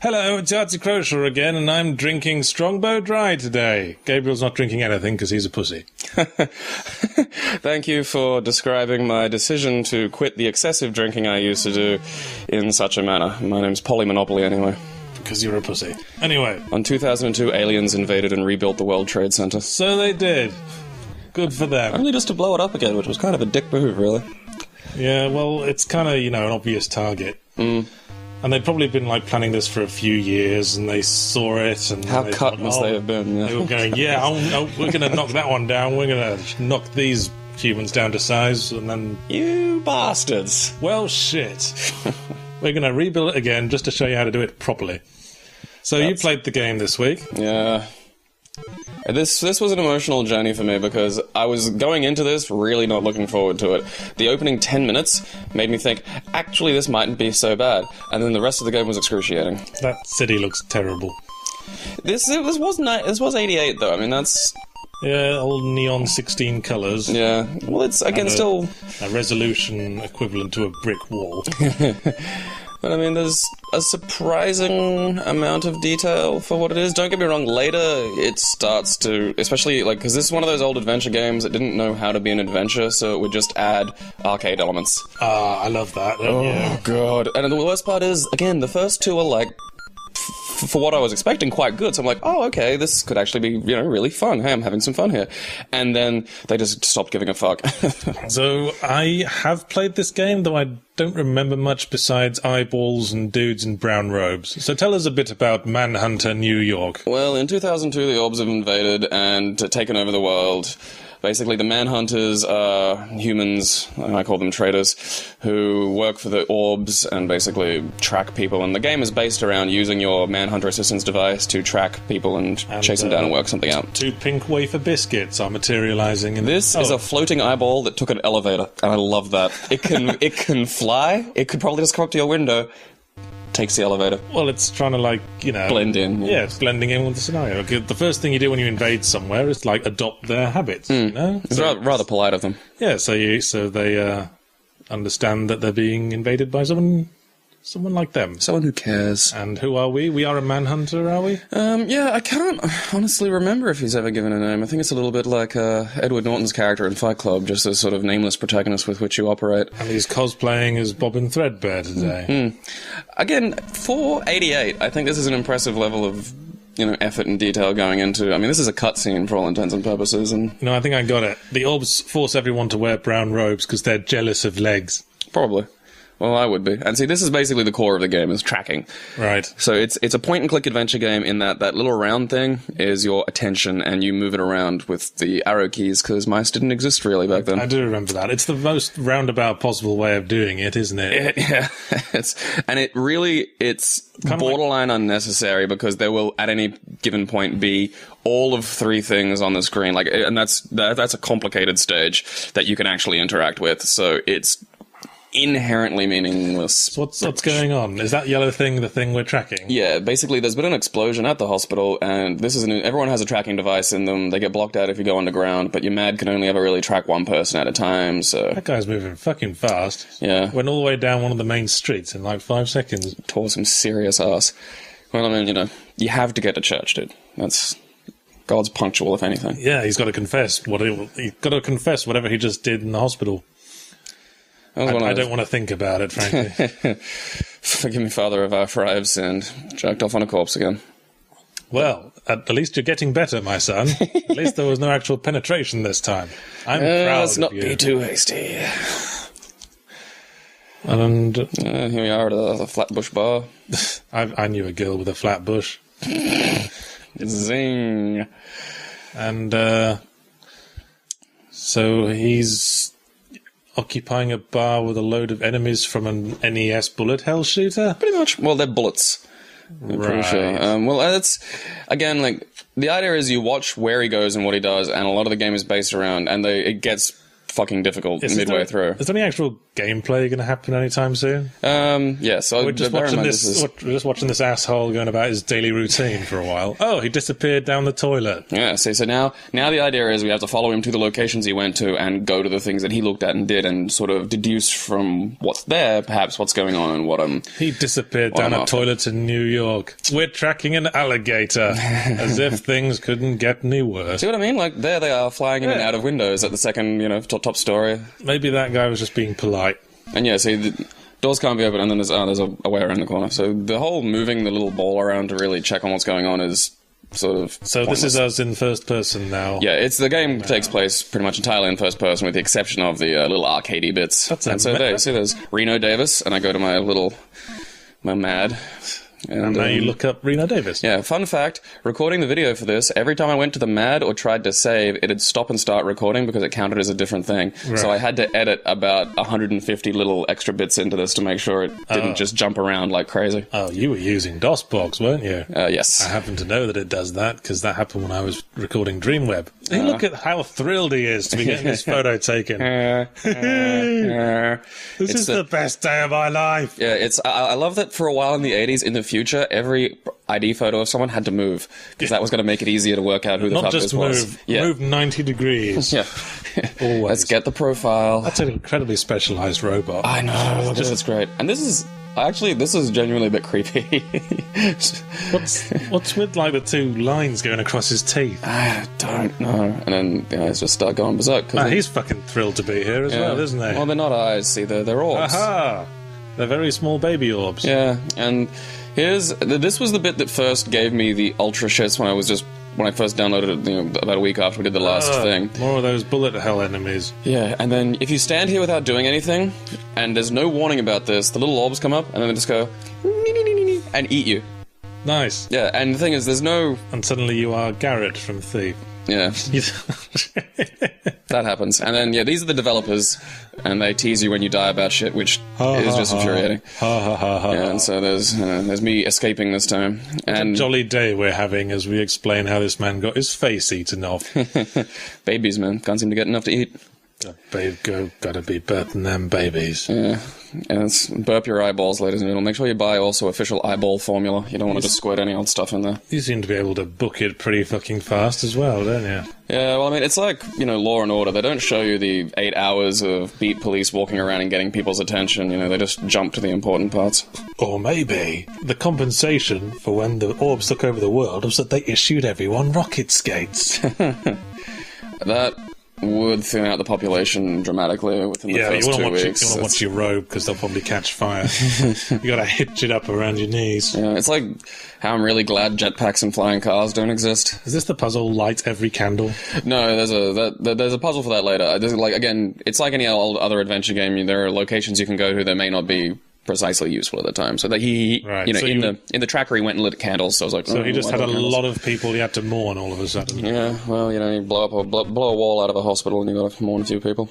Hello, it's Artsy Crochet again, and I'm drinking Strongbow Dry today. Gabriel's not drinking anything because he's a pussy. Thank you for describing my decision to quit the excessive drinking I used to do in such a manner. My name's Polymonopoly, anyway. Because you're a pussy. Anyway. On 2002, aliens invaded and rebuilt the World Trade Center. So they did. Good for them. Only just to blow it up again, which was kind of a dick move, really. Yeah, well, it's kind of, an obvious target. And they'd probably been, planning this for a few years, and they saw it, and how cut must they have been? Yeah. They were going, we're going to knock that one down, we're going to knock these humans down to size, and then... You bastards! Well, shit. We're going to rebuild it again, just to show you how to do it properly. So you played the game this week. Yeah. This was an emotional journey for me because I was going into this really not looking forward to it. The opening 10 minutes made me think, actually, this mightn't be so bad. And then the rest of the game was excruciating. That city looks terrible. This was 88, though. I mean, that's... Yeah, old neon 16 colours. Yeah. Well, it's, again, still... A resolution equivalent to a brick wall. But I mean, there's a surprising amount of detail for what it is. Don't get me wrong, later it starts to, especially, because this is one of those old adventure games that didn't know how to be an adventure, so it would just add arcade elements. I love that. Oh, God. And the worst part is, again, the first two are, for what I was expecting, quite good. So I'm like, oh, okay, this could actually be, really fun. Hey, I'm having some fun here. And then they just stopped giving a fuck. So I have played this game, though I don't remember much besides eyeballs and dudes in brown robes. So tell us a bit about Manhunter, New York. Well, in 2002, the Orbs have invaded and taken over the world. Basically, the Manhunters are humans, and I call them traitors, who work for the Orbs and basically track people. And the game is based around using your Manhunter assistance device to track people and chase them down and work something out. 2 pink wafer biscuits are materializing in this is a floating eyeball that took an elevator, and I love that. It can fly. It could probably just come up to your window. Takes the elevator. Well, it's trying to, blend in. Yeah, it's blending in with the scenario. The first thing you do when you invade somewhere is, adopt their habits, It's rather polite of them. Yeah, so they understand that they're being invaded by someone like them. Someone who cares. And who are we? We are a Manhunter, are we? Yeah, I can't honestly remember if he's ever given a name. I think it's a little bit like Edward Norton's character in Fight Club, just a sort of nameless protagonist with which you operate. And he's cosplaying as Bobbin Threadbare today. Again, for 88, I think this is an impressive level of, effort and detail going into... I mean, this is a cutscene for all intents and purposes, and... No, I think I got it. The Orbs force everyone to wear brown robes because they're jealous of legs. Probably. Well, I would be. And see, this is basically the core of the game, is tracking. Right. So it's a point-and-click adventure game in that little round thing is your attention, and you move it around with the arrow keys, because mice didn't exist really back then. I do remember that. It's the most roundabout possible way of doing it, isn't it? Yeah. It's borderline unnecessary, because there will, at any given point, be all of 3 things on the screen. And that's a complicated stage that you can actually interact with, so it's inherently meaningless. So what's going on? Is that yellow thing the thing we're tracking? Yeah, basically there's been an explosion at the hospital, and everyone has a tracking device in them. They get blocked out if you go underground, but your MAD can only ever really track one person at a time, so... That guy's moving fucking fast. Yeah. Went all the way down one of the main streets in 5 seconds. Tore some serious ass. Well, I mean, you have to get to church, dude. That's... God's punctual, if anything. Yeah, he's got to confess whatever he just did in the hospital. I don't want to think about it, frankly. Forgive me, Father, for I have sinned. Jerked off on a corpse again. Well, at least you're getting better, my son. At least there was no actual penetration this time. I'm proud of you. Let's not be too hasty. And here we are at the Flatbush Bar. I knew a girl with a flat bush. Zing. And so he's occupying a bar with a load of enemies from an NES bullet hell shooter? Pretty much. Well, they're bullets. I'm pretty sure. Well, it's, again, the idea is you watch where he goes and what he does, and a lot of the game is based around, and it gets fucking difficult midway through. Is there any actual gameplay going to happen anytime soon? Yeah, so we're just watching this asshole going about his daily routine for a while. Oh, he disappeared down the toilet. Yeah, so now the idea is we have to follow him to the locations he went to and go to the things that he looked at and did and sort of deduce from what's there, perhaps what's going on and what He disappeared down a toilet in New York. We're tracking an alligator. As if things couldn't get any worse. See what I mean? Like, there they are, flying in and out of windows at the second, top story. Maybe that guy was just being polite. And yeah, see, the doors can't be open, and then there's a way around the corner. So the whole moving the little ball around to really check on what's going on is sort of So pointless. this is us in first person now. Yeah, the game takes place pretty much entirely in first person, with the exception of the little arcadey bits. There's Reno Davis, and I go to my MAD. And now you look up Reno Davis. Yeah, fun fact, recording the video for this, every time I went to the MAD or tried to save, it'd stop and start recording because it counted as a different thing. Right. So I had to edit about 150 little extra bits into this to make sure it didn't just jump around like crazy. Oh, you were using DOSBox, weren't you? Yes. I happen to know that it does that because that happened when I was recording Dreamweb. Hey, look at how thrilled he is to be getting this photo taken. This is the best day of my life. Yeah, I love that for a while in the 80s, in the future, every ID photo of someone had to move, because that was going to make it easier to work out who the fuck this was. Move 90 degrees. Yeah. Always. Let's get the profile. That's an incredibly specialized robot. I know, it's great. And this is genuinely a bit creepy. What's with like the two lines going across his teeth? I don't know. And then the eyes just start going berserk. He's fucking thrilled to be here as well, isn't he? Well, they're not eyes, see, they're orbs. Aha! They're very small baby orbs. Yeah, and this was the bit that first gave me the ultra shits when I first downloaded it, about a week after we did the last thing. More of those bullet hell enemies. Yeah, and then if you stand here without doing anything, and there's no warning about this, the little orbs come up, and then they just go and eat you. Nice. Yeah, and the thing is, there's no... And suddenly you are Garrett from Thief. Yeah. That happens. And then, these are the developers, and they tease you when you die about shit, which is just infuriating. Yeah, and so there's me escaping this time. And a jolly day we're having as we explain how this man got his face eaten off. Babies, man. Can't seem to get enough to eat. Gotta be birthing them babies. Yeah. Burp your eyeballs, ladies and gentlemen. Make sure you buy also official eyeball formula. You don't want to just squirt any old stuff in there. You seem to be able to book it pretty fucking fast as well, don't you? Yeah, well, I mean, it's like, Law and Order. They don't show you the 8 hours of beat police walking around and getting people's attention. They just jump to the important parts. Or maybe the compensation for when the orbs took over the world was that they issued everyone rocket skates. That would thin out the population dramatically within the first 2 weeks. You want to watch your robe, because they'll probably catch fire. You got to hitch it up around your knees. Yeah, it's like how I'm really glad jetpacks and flying cars don't exist. Is this the puzzle, light every candle? No, there's a puzzle for that later. Again, it's like any other adventure game. There are locations you can go to that may not be precisely useful at the time. So that in the tracker he went and lit candles. So I was like, so he just had a lot of people he had to mourn all of a sudden. Yeah, well, you blow a wall out of a hospital and you got to mourn a few people.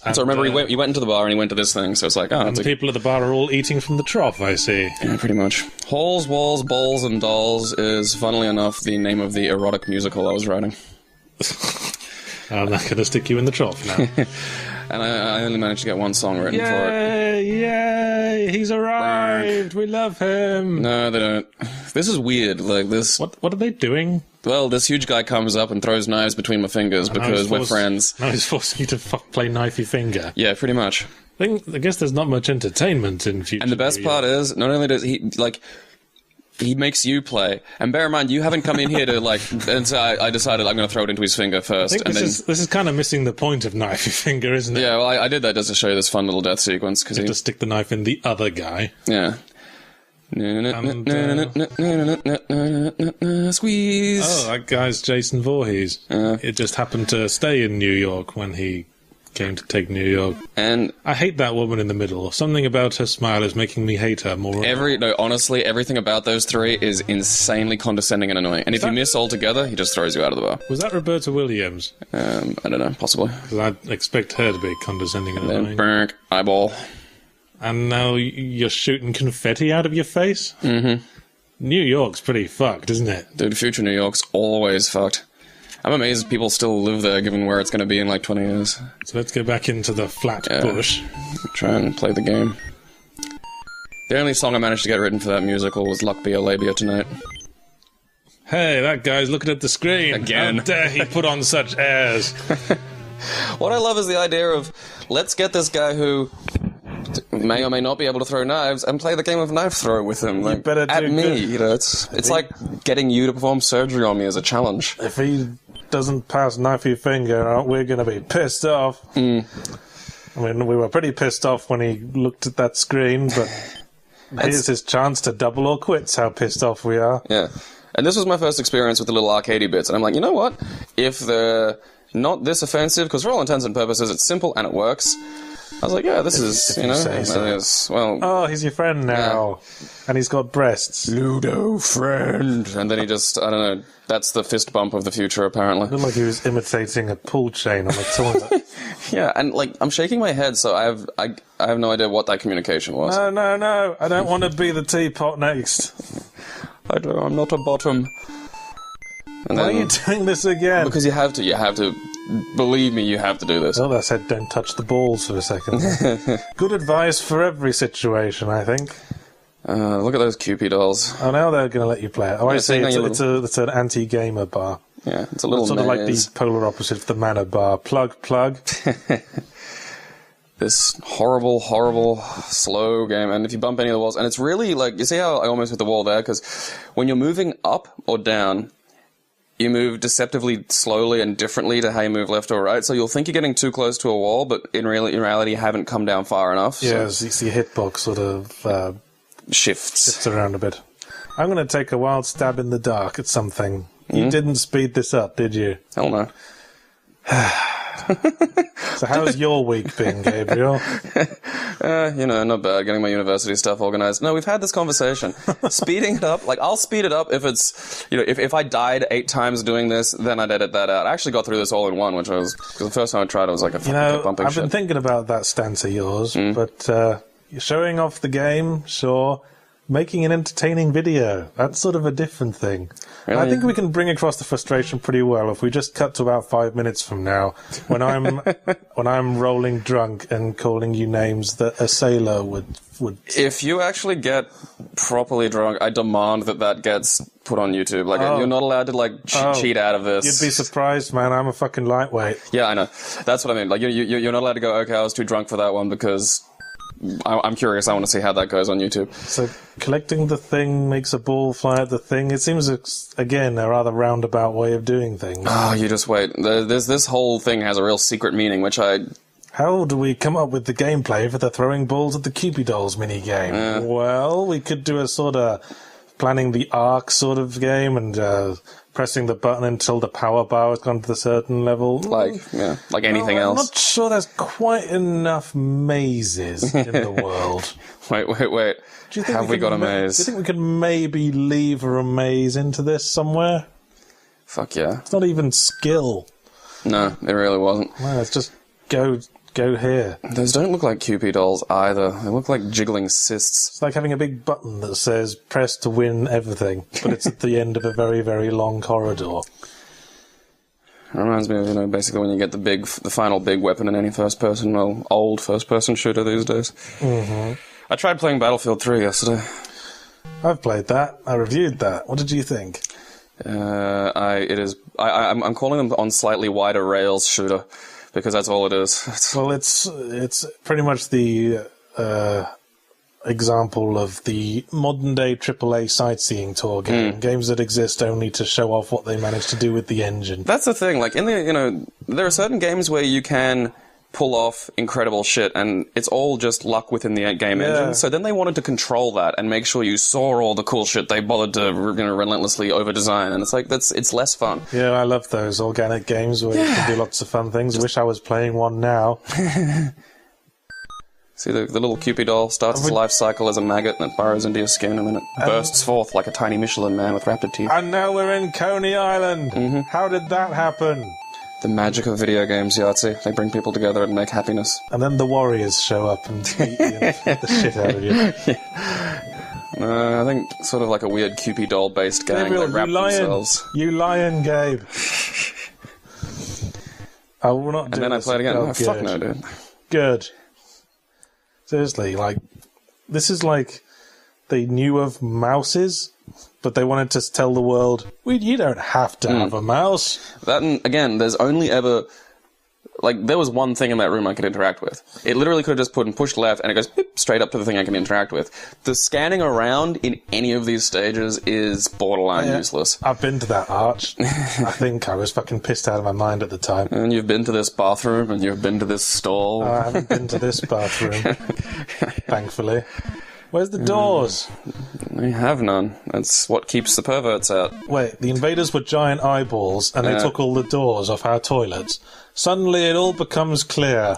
And so remember, he went into the bar and he went to this thing. So it's like, and the people at the bar are all eating from the trough. I see. Yeah, pretty much. Halls, Walls, Bowls, and Dolls is, funnily enough, the name of the erotic musical I was writing. I'm not going to stick you in the trough now. And I only managed to get one song written for it. Yay! He's arrived! We love him! No, they don't. This is weird. Like this. What are they doing? Well, this huge guy comes up and throws knives between my fingers because we're friends. Now he's forcing you to play knifey finger. Yeah, pretty much. I guess there's not much entertainment in future. And the best part is, not only does he makes you play. And bear in mind, you haven't come in here to, and so I decided I'm going to throw it into his finger first. I think this is kind of missing the point of knifey finger, isn't it? Yeah, well, I did that just to show you this fun little death sequence. You have to stick the knife in the other guy. Yeah. Squeeze. Oh, that guy's Jason Voorhees. It just happened to stay in New York when he came to take New York. And I hate that woman in the middle. Something about her smile is making me hate her more. Honestly, everything about those three is insanely condescending and annoying. And if you miss altogether, he just throws you out of the bar. Was that Roberta Williams? I don't know, possibly. Because I'd expect her to be condescending and annoying. Then, eyeball. And now you're shooting confetti out of your face? Mm-hmm. New York's pretty fucked, isn't it? Dude, future New York's always fucked. I'm amazed people still live there, given where it's going to be in like 20 years. So let's go back into the flat bush. Try and play the game. The only song I managed to get written for that musical was Luck Be Your Labia Tonight. Hey, that guy's looking at the screen. Again. How dare he put on such airs? What I love is the idea of, let's get this guy who may or may not be able to throw knives and play the game of knife throw with him. Like, better do at me, good. you know, it's like getting you to perform surgery on me as a challenge. If he doesn't pass knifey finger, we're going to be pissed off. I mean, we were pretty pissed off when he looked at that screen, but here's his chance to double or quits how pissed off we are. Yeah. And this was my first experience with the little arcadey bits, and I'm like, you know what? If they're not this offensive, because for all intents and purposes it's simple and it works, I was like, yeah, this is, you know, well... Oh, he's your friend now. Yeah. And he's got breasts. Ludo friend. And then he just, I don't know, that's the fist bump of the future, apparently. It looked like he was imitating a pull chain on a toilet. Yeah, and, like, I'm shaking my head, so I have no idea what that communication was. No, I don't want to be the teapot next. I'm not a bottom. And Why are you doing this again? Because you have to. Believe me, you have to do this. Well, I said don't touch the balls for a second. Good advice for every situation, I think. Look at those Cupid dolls. Oh, now they're going to let you play it. Oh, I see. It's an anti-gamer bar. Yeah, it's a little sort of like the polar opposite of the Manor bar. Plug. This horrible, slow game, and if you bump any of the walls, and it's really like, you see how I almost hit the wall there? Because when you're moving up or down, you move deceptively slowly and differently to how you move left or right, so you'll think you're getting too close to a wall, but in reality you haven't come down far enough. Yeah, so your hitbox sort of shifts around a bit. I'm going to take a wild stab in the dark at something. You didn't speed this up, did you? Hell no. So how's your week been, Gabriel? You know, not bad. Getting my university stuff organized. No, we've had this conversation. Speeding it up, like, I'll speed it up if it's, you know, if I died 8 times doing this, then I'd edit that out. I actually got through this all in one, which was, because the first time I tried it was like a fucking bumping I've been thinking about that stance of yours, but you're showing off the game, sure. Making an entertaining video, that's sort of a different thing. Really? I think we can bring across the frustration pretty well if we just cut to about 5 minutes from now, when I'm rolling drunk and calling you names that a sailor would. If you actually get properly drunk, I demand that gets put on YouTube. Like, you're not allowed to, like, cheat out of this. You'd be surprised, man. I'm a fucking lightweight. Yeah, I know. That's what I mean. Like, you're not allowed to go, okay, I was too drunk for that one, because I'm curious. I want to see how that goes on YouTube. So collecting the thing makes a ball fly at the thing. It seems, again, a rather roundabout way of doing things. Oh, you just wait. This whole thing has a real secret meaning, which How do we come up with the gameplay for the throwing balls at the Cupid dolls minigame? Well, we could do a sort of planning the arc sort of game and pressing the button until the power bar has gone to a certain level. Like anything else. I'm not sure there's quite enough mazes in the world. Wait. Do you think we got a maze? Do you think we could maybe lever a maze into this somewhere? Fuck yeah. It's not even skill. No, it really wasn't. No, it's just go here. Those don't look like Cupid dolls either. They look like jiggling cysts. It's like having a big button that says press to win everything, but it's at the end of a very, very long corridor. It reminds me of, you know, basically when you get the final big weapon in any old first-person shooter these days. Mm-hmm. I tried playing Battlefield 3 yesterday. I've played that. I reviewed that. What did you think? I'm calling them on slightly wider rails shooter, because that's all it is. Well, it's pretty much the example of the modern-day AAA sightseeing tour game. Games that exist only to show off what they managed to do with the engine. That's the thing. Like, there are certain games where you can pull off incredible shit, and it's all just luck within the game engine. So then they wanted to control that and make sure you saw all the cool shit they bothered to relentlessly over-design, and it's like, it's less fun. Yeah, I love those organic games where you can do lots of fun things. Wish I was playing one now. See, the little Cupid doll starts its life cycle as a maggot, and it burrows into your skin, and then it bursts forth like a tiny Michelin man with rapid teeth. And now we're in Coney Island. How did that happen? The magic of video games, Yahtzee. They bring people together and make happiness. And then the Warriors show up and beat you and beat the shit out of you. I think sort of like a weird Cupid doll-based gang Gabriel, that wrap themselves. You lion, Gabe. I will not do And then I this. played again. Oh, Oh, fuck no, dude. Good. Seriously, like, this is like they knew of mouses, but they wanted to tell the world, you don't have to have a mouse. That, and again, there's only ever... Like, there was one thing in that room I could interact with. It literally could have just pushed left, and it goes beep, straight up to the thing I can interact with. The scanning around in any of these stages is borderline useless. I've been to that arch. I think I was fucking pissed out of my mind at the time. And you've been to this bathroom, and you've been to this stall. I haven't been to this bathroom, thankfully. Where's the doors? We have none. That's what keeps the perverts out. Wait, the invaders were giant eyeballs, and they took all the doors off our toilets. Suddenly it all becomes clear.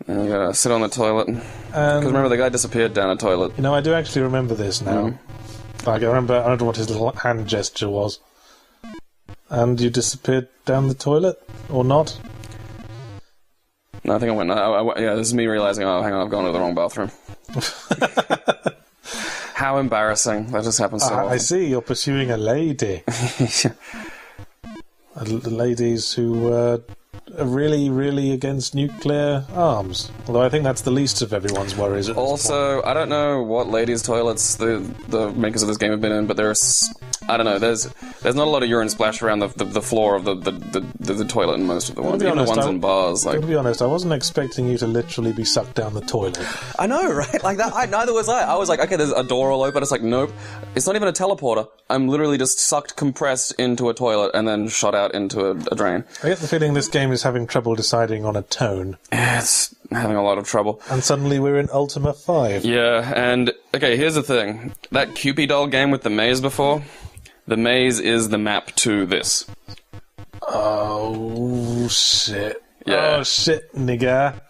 And you gotta sit on the toilet. Because remember, the guy disappeared down a toilet. You know, I do actually remember this now. Like, I don't know what his little hand gesture was. And you disappeared down the toilet? Or not? No, I think I went... yeah, this is me realizing, oh, hang on, I've gone to the wrong bathroom. How embarrassing. That just happens so often. I see, you're pursuing a lady. Ladies who are really, really against nuclear arms. Although I think that's the least of everyone's worries. Also, I don't know what ladies' toilets the makers of this game have been in, but there's... I don't know, there's not a lot of urine splashed around the floor of the toilet in most of the ones. Even the ones in bars. Like, to be honest, I wasn't expecting you to literally be sucked down the toilet. I know, right? Like that. Neither was I. I was like, okay, there's a door all open. It's like, nope. It's not even a teleporter. I'm literally just sucked, compressed into a toilet, and then shot out into a drain. I get the feeling this game is having trouble deciding on a tone. It's having a lot of trouble. And suddenly we're in Ultima 5. Yeah, and okay, here's the thing. That Cupid doll game with the maze before, the maze is the map to this. Oh, shit. Yeah. Oh, shit, nigga.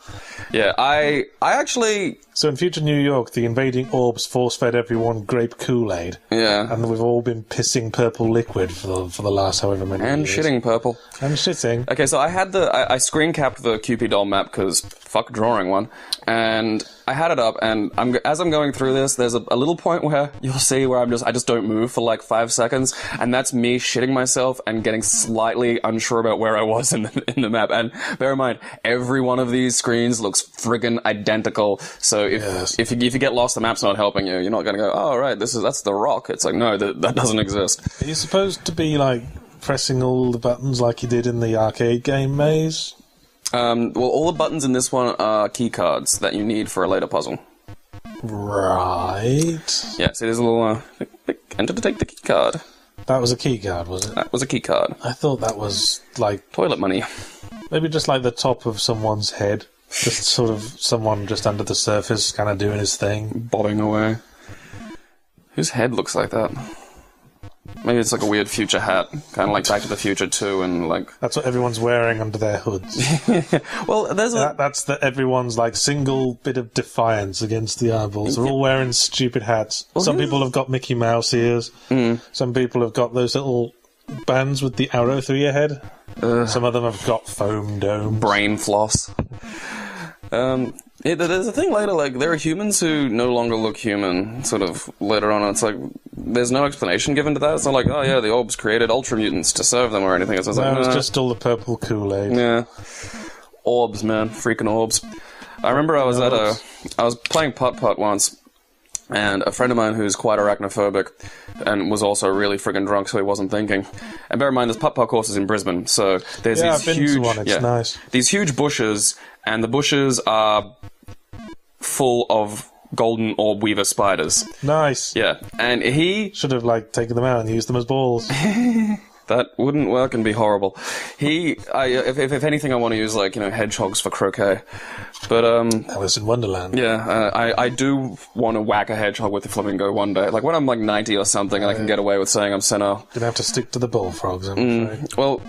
Yeah, I actually... So in future New York, the invading orbs force-fed everyone grape Kool-Aid. Yeah. And we've all been pissing purple liquid for the last however many years. And shitting purple. And shitting. Okay, so I had I screen capped the Cupid doll map because fuck drawing one, and I had it up, and as I'm going through this, there's a little point where you'll see where I just don't move for like 5 seconds, and that's me shitting myself and getting slightly unsure about where I was in the map. And bear in mind, every one of these screens looks friggin' identical. So if you get lost, the map's not helping you. You're not gonna go, oh right, that's the rock. It's like, no, that doesn't exist. Are you supposed to be like pressing all the buttons like you did in the arcade game Maze? Well, all the buttons in this one are key cards that you need for a later puzzle. Right. Yeah, see, there's a little enter to take the key card. That was a key card, was it? That was a key card. I thought that was like Toilet money. maybe just like the top of someone's head. Just sort of someone just under the surface kind of doing his thing. Bobbing away. Whose head looks like that? Maybe it's like a weird future hat. Kind of like Back to the Future 2 and like... That's what everyone's wearing under their hoods. Well, there's That's everyone's like single bit of defiance against the eyeballs. They're all wearing stupid hats. Some people have got Mickey Mouse ears. Some people have got those little bands with the arrow through your head. Some of them have got foam domes. Brain floss. There's a thing later, like, there are humans who no longer look human, sort of, later on, and it's like, there's no explanation given to that. It's not like, oh yeah, the orbs created ultra mutants to serve them or anything. It's like, no, it's just all the purple Kool-Aid. Yeah. Orbs, man. Freaking orbs. I remember I was playing putt-putt once, and a friend of mine who's quite arachnophobic and was also really friggin' drunk, so he wasn't thinking. And bear in mind, this putt-putt course is in Brisbane, so there's I've these been huge... to one. It's nice. These huge bushes, and the bushes are full of golden orb weaver spiders. Nice. Yeah, and he... Should have, like, taken them out and used them as balls. That wouldn't work and be horrible. If anything, I want to use, like, hedgehogs for croquet. But, Alice in Wonderland. Yeah, I do want to whack a hedgehog with a flamingo one day. Like, when I'm, like, 90 or something and I can get away with saying I'm senile. Gonna have to stick to the bullfrogs, I'm afraid. Well...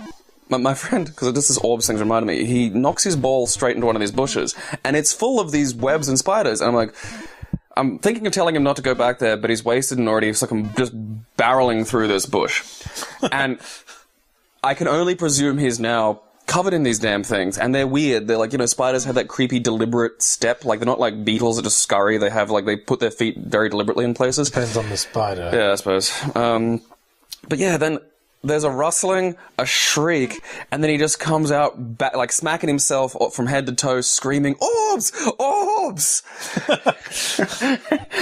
My friend, because this orbs thing reminded me, he knocks his ball straight into one of these bushes, and it's full of these webs and spiders, and I'm like... I'm thinking of telling him not to go back there, but he's wasted and already, so I'm just barreling through this bush. And I can only presume he's now covered in these damn things, and they're weird. They're like, spiders have that creepy, deliberate step. Like, they're not like beetles that just scurry. They have, like, they put their feet very deliberately in places. Depends on the spider. Yeah, I suppose. But yeah, then... there's a rustling, a shriek, and then he just comes out back, like smacking himself from head to toe, screaming, "Orbs! Orbs!"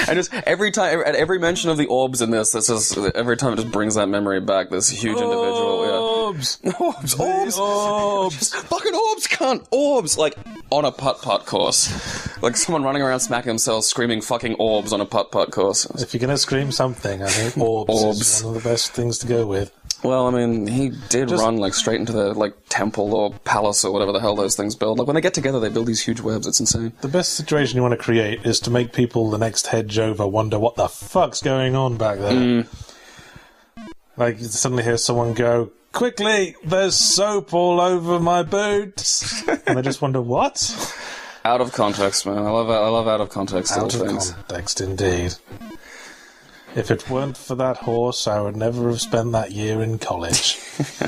And just every time, at every mention of the orbs in this, every time it just brings that memory back. This huge individual, Orbs! yeah. Orbs! Orbs! Just fucking orbs, cunt! Orbs! Like, on a putt-putt course. Like someone running around smacking themselves, screaming fucking orbs on a putt-putt course. If you're gonna scream something, I think orbs is one of the best things to go with. Well, I mean, he did run, like, straight into the, like, temple or palace or whatever the hell those things build. Like, when they get together, they build these huge webs. It's insane. The best situation you want to create is to make people the next hedge over wonder what the fuck's going on back there. Like, you suddenly hear someone go, "Quickly, there's soap all over my boots." And they just wonder, what? Out of context, man. I love out of context Out little of things. context, indeed. If it weren't for that horse, I would never have spent that year in college.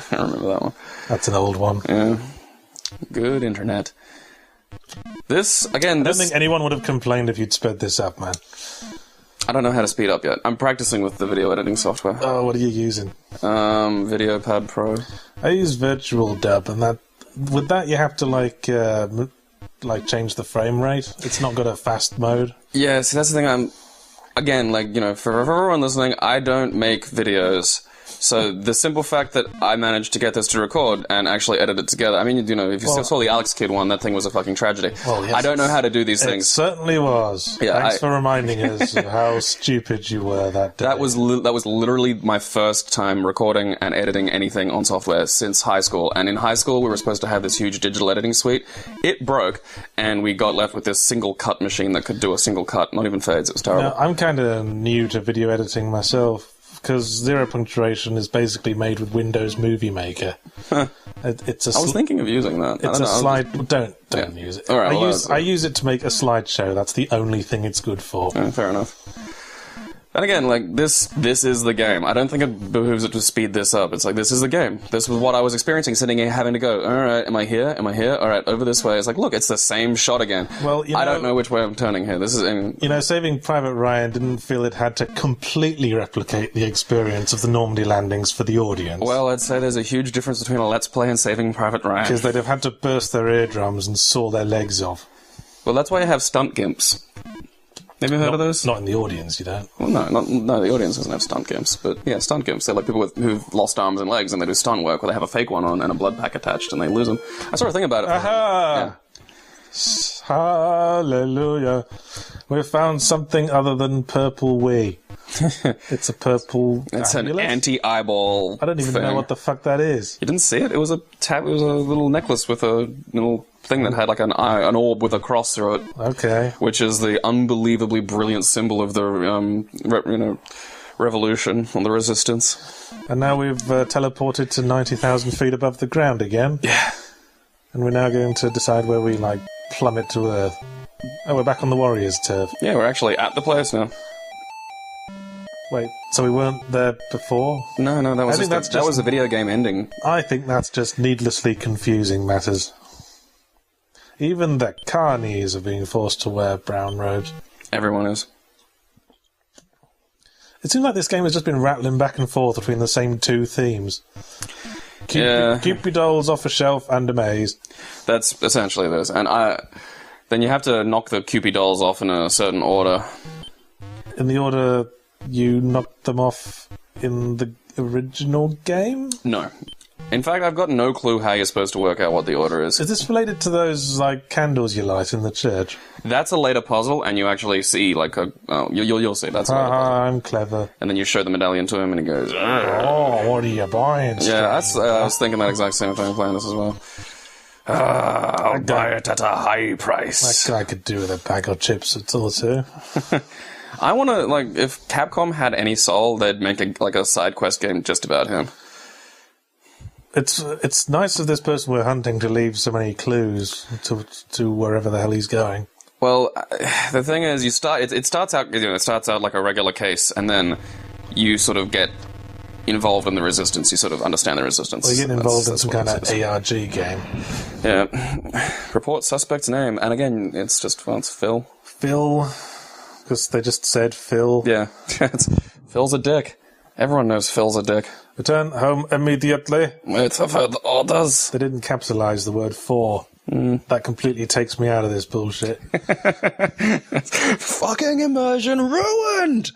I remember that one. That's an old one. Yeah. Good internet. This, again, I don't think anyone would have complained if you'd sped this up, man. I don't know how to speed up yet. I'm practicing with the video editing software. Oh, what are you using? VideoPad Pro. I use Virtual Dub, and with that you have to like change the frame rate. It's not got a fast mode. Yeah, see, that's the thing. Again, like, you know, for everyone listening, I don't make videos. So the simple fact that I managed to get this to record and actually edit it together, I mean, you know, if you saw the Alex Kidd one, that thing was a fucking tragedy. Well, yes, I don't know how to do these It things. certainly was. Yeah, Thanks for reminding us of how stupid you were that day. That was literally my first time recording and editing anything on software since high school. And in high school, we were supposed to have this huge digital editing suite. It broke, and we got left with this single cut machine that could do a single cut, not even fades. It was terrible. Now, I'm kind of new to video editing myself, because Zero Punctuation is basically made with Windows Movie Maker. Huh. I was thinking of using that. It's a slide. Don't use it. All right, I use it to make a slideshow. That's the only thing it's good for. Yeah, fair enough. And again, like, this is the game. I don't think it behooves it to speed this up. It's like, this is the game. This was what I was experiencing, sitting here having to go, alright, am I here? Am I here? Alright, over this way. It's like, look, it's the same shot again. Well, I don't know which way I'm turning here. This is... Saving Private Ryan didn't feel it had to completely replicate the experience of the Normandy landings for the audience. Well, I'd say there's a huge difference between a Let's Play and Saving Private Ryan. Because they'd have had to burst their eardrums and saw their legs off. Well, that's why you have stunt gimps. Have you heard of those? Not in the audience, you don't. Well, no, the audience doesn't have stunt gimps. But yeah, stunt gimps. They're like people who've lost arms and legs, and they do stunt work where they have a fake one on and a blood pack attached, and they lose them. I sort of think about it. Aha! Yeah. Hallelujah. We found something other than purple wee. It's a purple It's amulet? an anti-eyeball I don't even know what the fuck that is. You didn't see it? It was a little necklace with a little thing that had like an orb with a cross through it. Okay. Which is the unbelievably brilliant symbol of the revolution or the resistance. And now we've teleported to 90,000 feet above the ground again. Yeah. And we're now going to decide where we, plummet to Earth. Oh, we're back on the Warriors' turf. Yeah, we're actually at the place now. Wait, so we weren't there before? No, that was that was a video game ending. I think that's just needlessly confusing matters. Even the carnies are being forced to wear brown robes. Everyone is. It seems like this game has just been rattling back and forth between the same two themes. Cupid dolls off a shelf and a maze. That's essentially this. And then you have to knock the Cupid dolls off in a certain order. In the order you knocked them off in the original game? No. In fact, I've got no clue how you're supposed to work out what the order is. Is this related to those, candles you light in the church? That's a later puzzle, and you actually see, you'll see, that's a later puzzle. I'm clever. And then you show the medallion to him, and he goes, "Oh, what are you buying?" Yeah, I was thinking that exact same thing playing this as well. I'll buy it at a high price. That guy could do with a bag of chips at all, too. I want to, if Capcom had any soul, they'd make a side quest game just about him. It's nice of this person we're hunting to leave so many clues to wherever the hell he's going. Well, the thing is, it starts out like a regular case, and then you sort of get involved in the resistance. You sort of understand the resistance. Well, you're getting involved in some kind of ARG game. Yeah. Report suspect's name, and again, it's Phil. Phil, because they just said Phil. Yeah, Phil's a dick. Everyone knows Phil's a dick. Return home immediately. Wait, I've heard the orders. They didn't capitalize the word for. That completely takes me out of this bullshit. Fucking immersion ruined!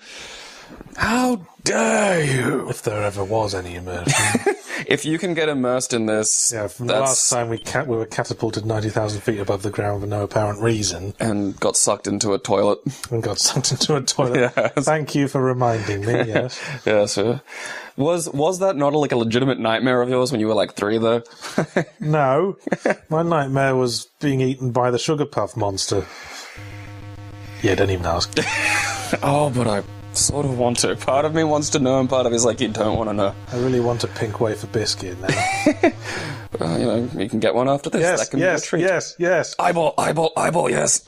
How dare you? If there ever was any immersion. If you can get immersed in this... Yeah, from the last time we were catapulted 90,000 feet above the ground for no apparent reason. And got sucked into a toilet. Yes. Thank you for reminding me, yes. Yes, yeah. Was that not like a legitimate nightmare of yours when you were like 3, though? No. My nightmare was being eaten by the sugar puff monster. Yeah, don't even ask. Oh, but I sort of want to. Part of me wants to know, and part of me is like, you don't want to know. I really want a pink wafer biscuit now. Well, you know, you can get one after this. Yes, that can be a treat. yes. Eyeball, yes.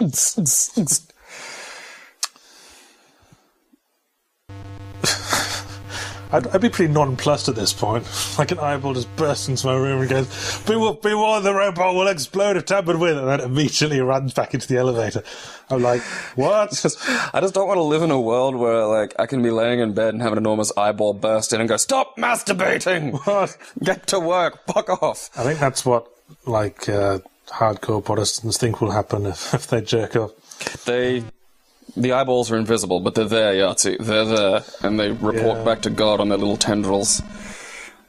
I'd be pretty nonplussed at this point. Like an eyeball just bursts into my room and goes, be warned, the robot will explode if tampered with, and then immediately runs back into the elevator. I'm like, what? I just don't want to live in a world where, like, I can be laying in bed and have an enormous eyeball burst in and go, stop masturbating! What? Get to work, fuck off! I think that's what, like, hardcore Protestants think will happen if they jerk off. The eyeballs are invisible, but they're there, Yahtzee. They're there, and they report back to God on their little tendrils.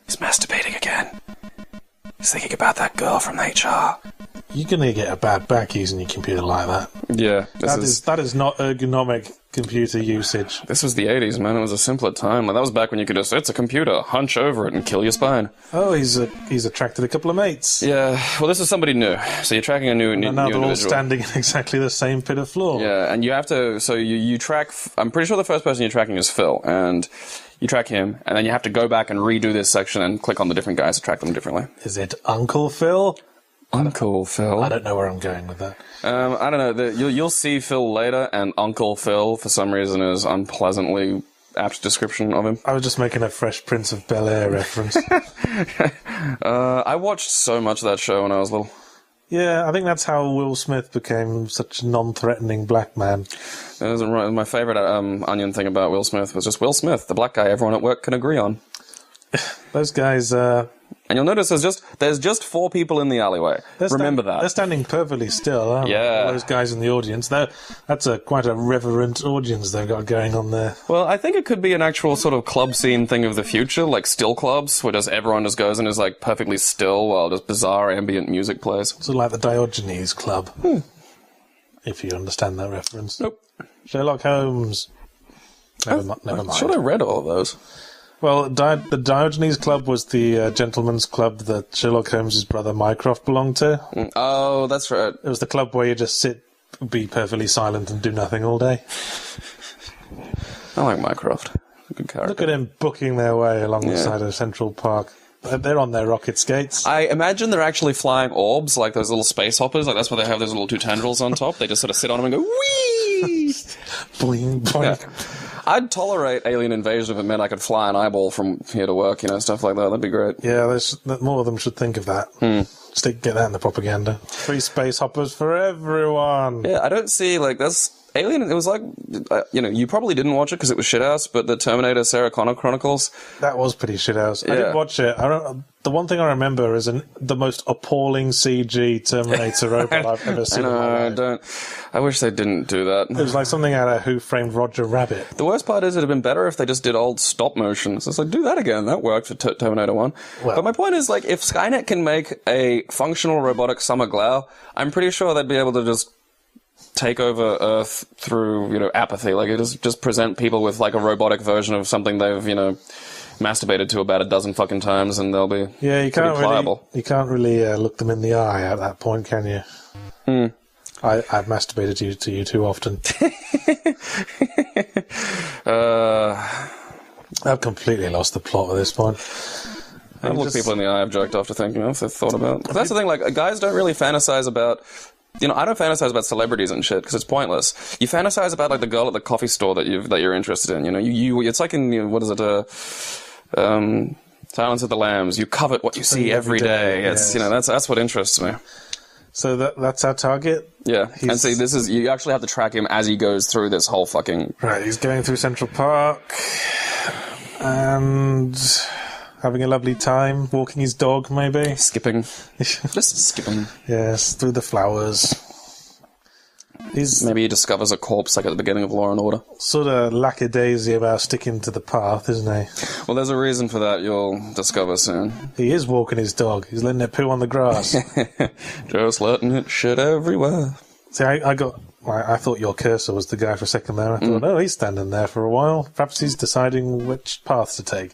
He's masturbating again. He's thinking about that girl from HR. You're going to get a bad back using your computer like that. Yeah. That is not ergonomic computer usage. This was the 80s, man. It was a simpler time. Like, that was back when you could just, it's a computer, hunch over it and kill your spine. Oh, he's attracted a couple of mates. Yeah. Well, this is somebody new. So you're tracking a new And now they're all individual. standing in exactly the same pit of floor. Yeah, and you have to, so you track, I'm pretty sure the first person you're tracking is Phil, and you track him, and then you have to go back and redo this section and click on the different guys to track them differently. Is it Uncle Phil? Uncle Phil? I don't know where I'm going with that. I don't know. You'll see Phil later, and Uncle Phil, for some reason, is unpleasantly apt description of him. I was just making a Fresh Prince of Bel-Air reference. I watched so much of that show when I was little. Yeah, I think that's how Will Smith became such a non-threatening black man. My favourite onion thing about Will Smith was just Will Smith, the black guy everyone at work can agree on. Those guys... And you'll notice there's just 4 people in the alleyway. Remember that. They're standing perfectly still, aren't Yeah. they? All those guys in the audience. That's quite a reverent audience they've got going on there. Well, I think it could be an actual sort of club scene thing of the future, like still clubs, where everyone just goes and is like perfectly still while just bizarre ambient music plays. Sort of like the Diogenes Club. If you understand that reference. Nope. Sherlock Holmes. Never mind. Should I read all of those? Well, the Diogenes Club was the gentleman's club that Sherlock Holmes' brother Mycroft belonged to. Oh, that's right. It was the club where you just sit, be perfectly silent and do nothing all day. I like Mycroft. Good character. Look at him booking their way along the side of Central Park. They're on their rocket skates. I imagine they're actually flying orbs, like those little space hoppers. Like that's why they have those little 2 tendrils on top. They just sort of sit on them and go, whee! Boing, boing. Yeah. I'd tolerate alien invasion if it meant I could fly an eyeball from here to work, stuff like that. That'd be great. Yeah, more of them should think of that. Get that in the propaganda. Free space hoppers for everyone. Yeah, I don't see, that's... Alien, it was like, you probably didn't watch it because it was shithouse, but the Terminator Sarah Connor Chronicles... That was pretty shithouse. Yeah. I did watch it. The one thing I remember is the most appalling CG Terminator robot I've ever seen in my life. I wish they didn't do that. It was like something out of Who Framed Roger Rabbit. The worst part is it'd have been better if they just did old stop motion. So it's like, do that again. That worked for Terminator 1. But my point is, if Skynet can make a functional robotic Summer Glau, I'm pretty sure they'd be able to just take over Earth through, apathy. Like, it is just present people with, a robotic version of something they've, masturbated to about a dozen fucking times, and they'll be you can't pliable. You can't really look them in the eye at that point, can you? I've masturbated to you too often. I've completely lost the plot at this point. I've looked people in the eye I've jerked off to think, if they've thought about... That's the thing, guys don't really fantasize about... I don't fantasize about celebrities and shit because it's pointless. You fantasize about the girl at the coffee store that you're interested in. It's like in what is it? Silence of the Lambs. You covet what you see every day. It's that's what interests me. So that's our target. Yeah, and see, you actually have to track him as he goes through this whole fucking. Right, he's going through Central Park, and having a lovely time, walking his dog, maybe. Skipping. Just skipping. Yes, through the flowers. Maybe he discovers a corpse like at the beginning of Law and Order. Sort of lackadaisy about sticking to the path, isn't he? Well, there's a reason for that you'll discover soon. He is walking his dog. He's letting it poo on the grass. Just letting it shit everywhere. See, I thought your cursor was the guy for a second there. I thought, oh, he's standing there for a while. Perhaps he's deciding which path to take.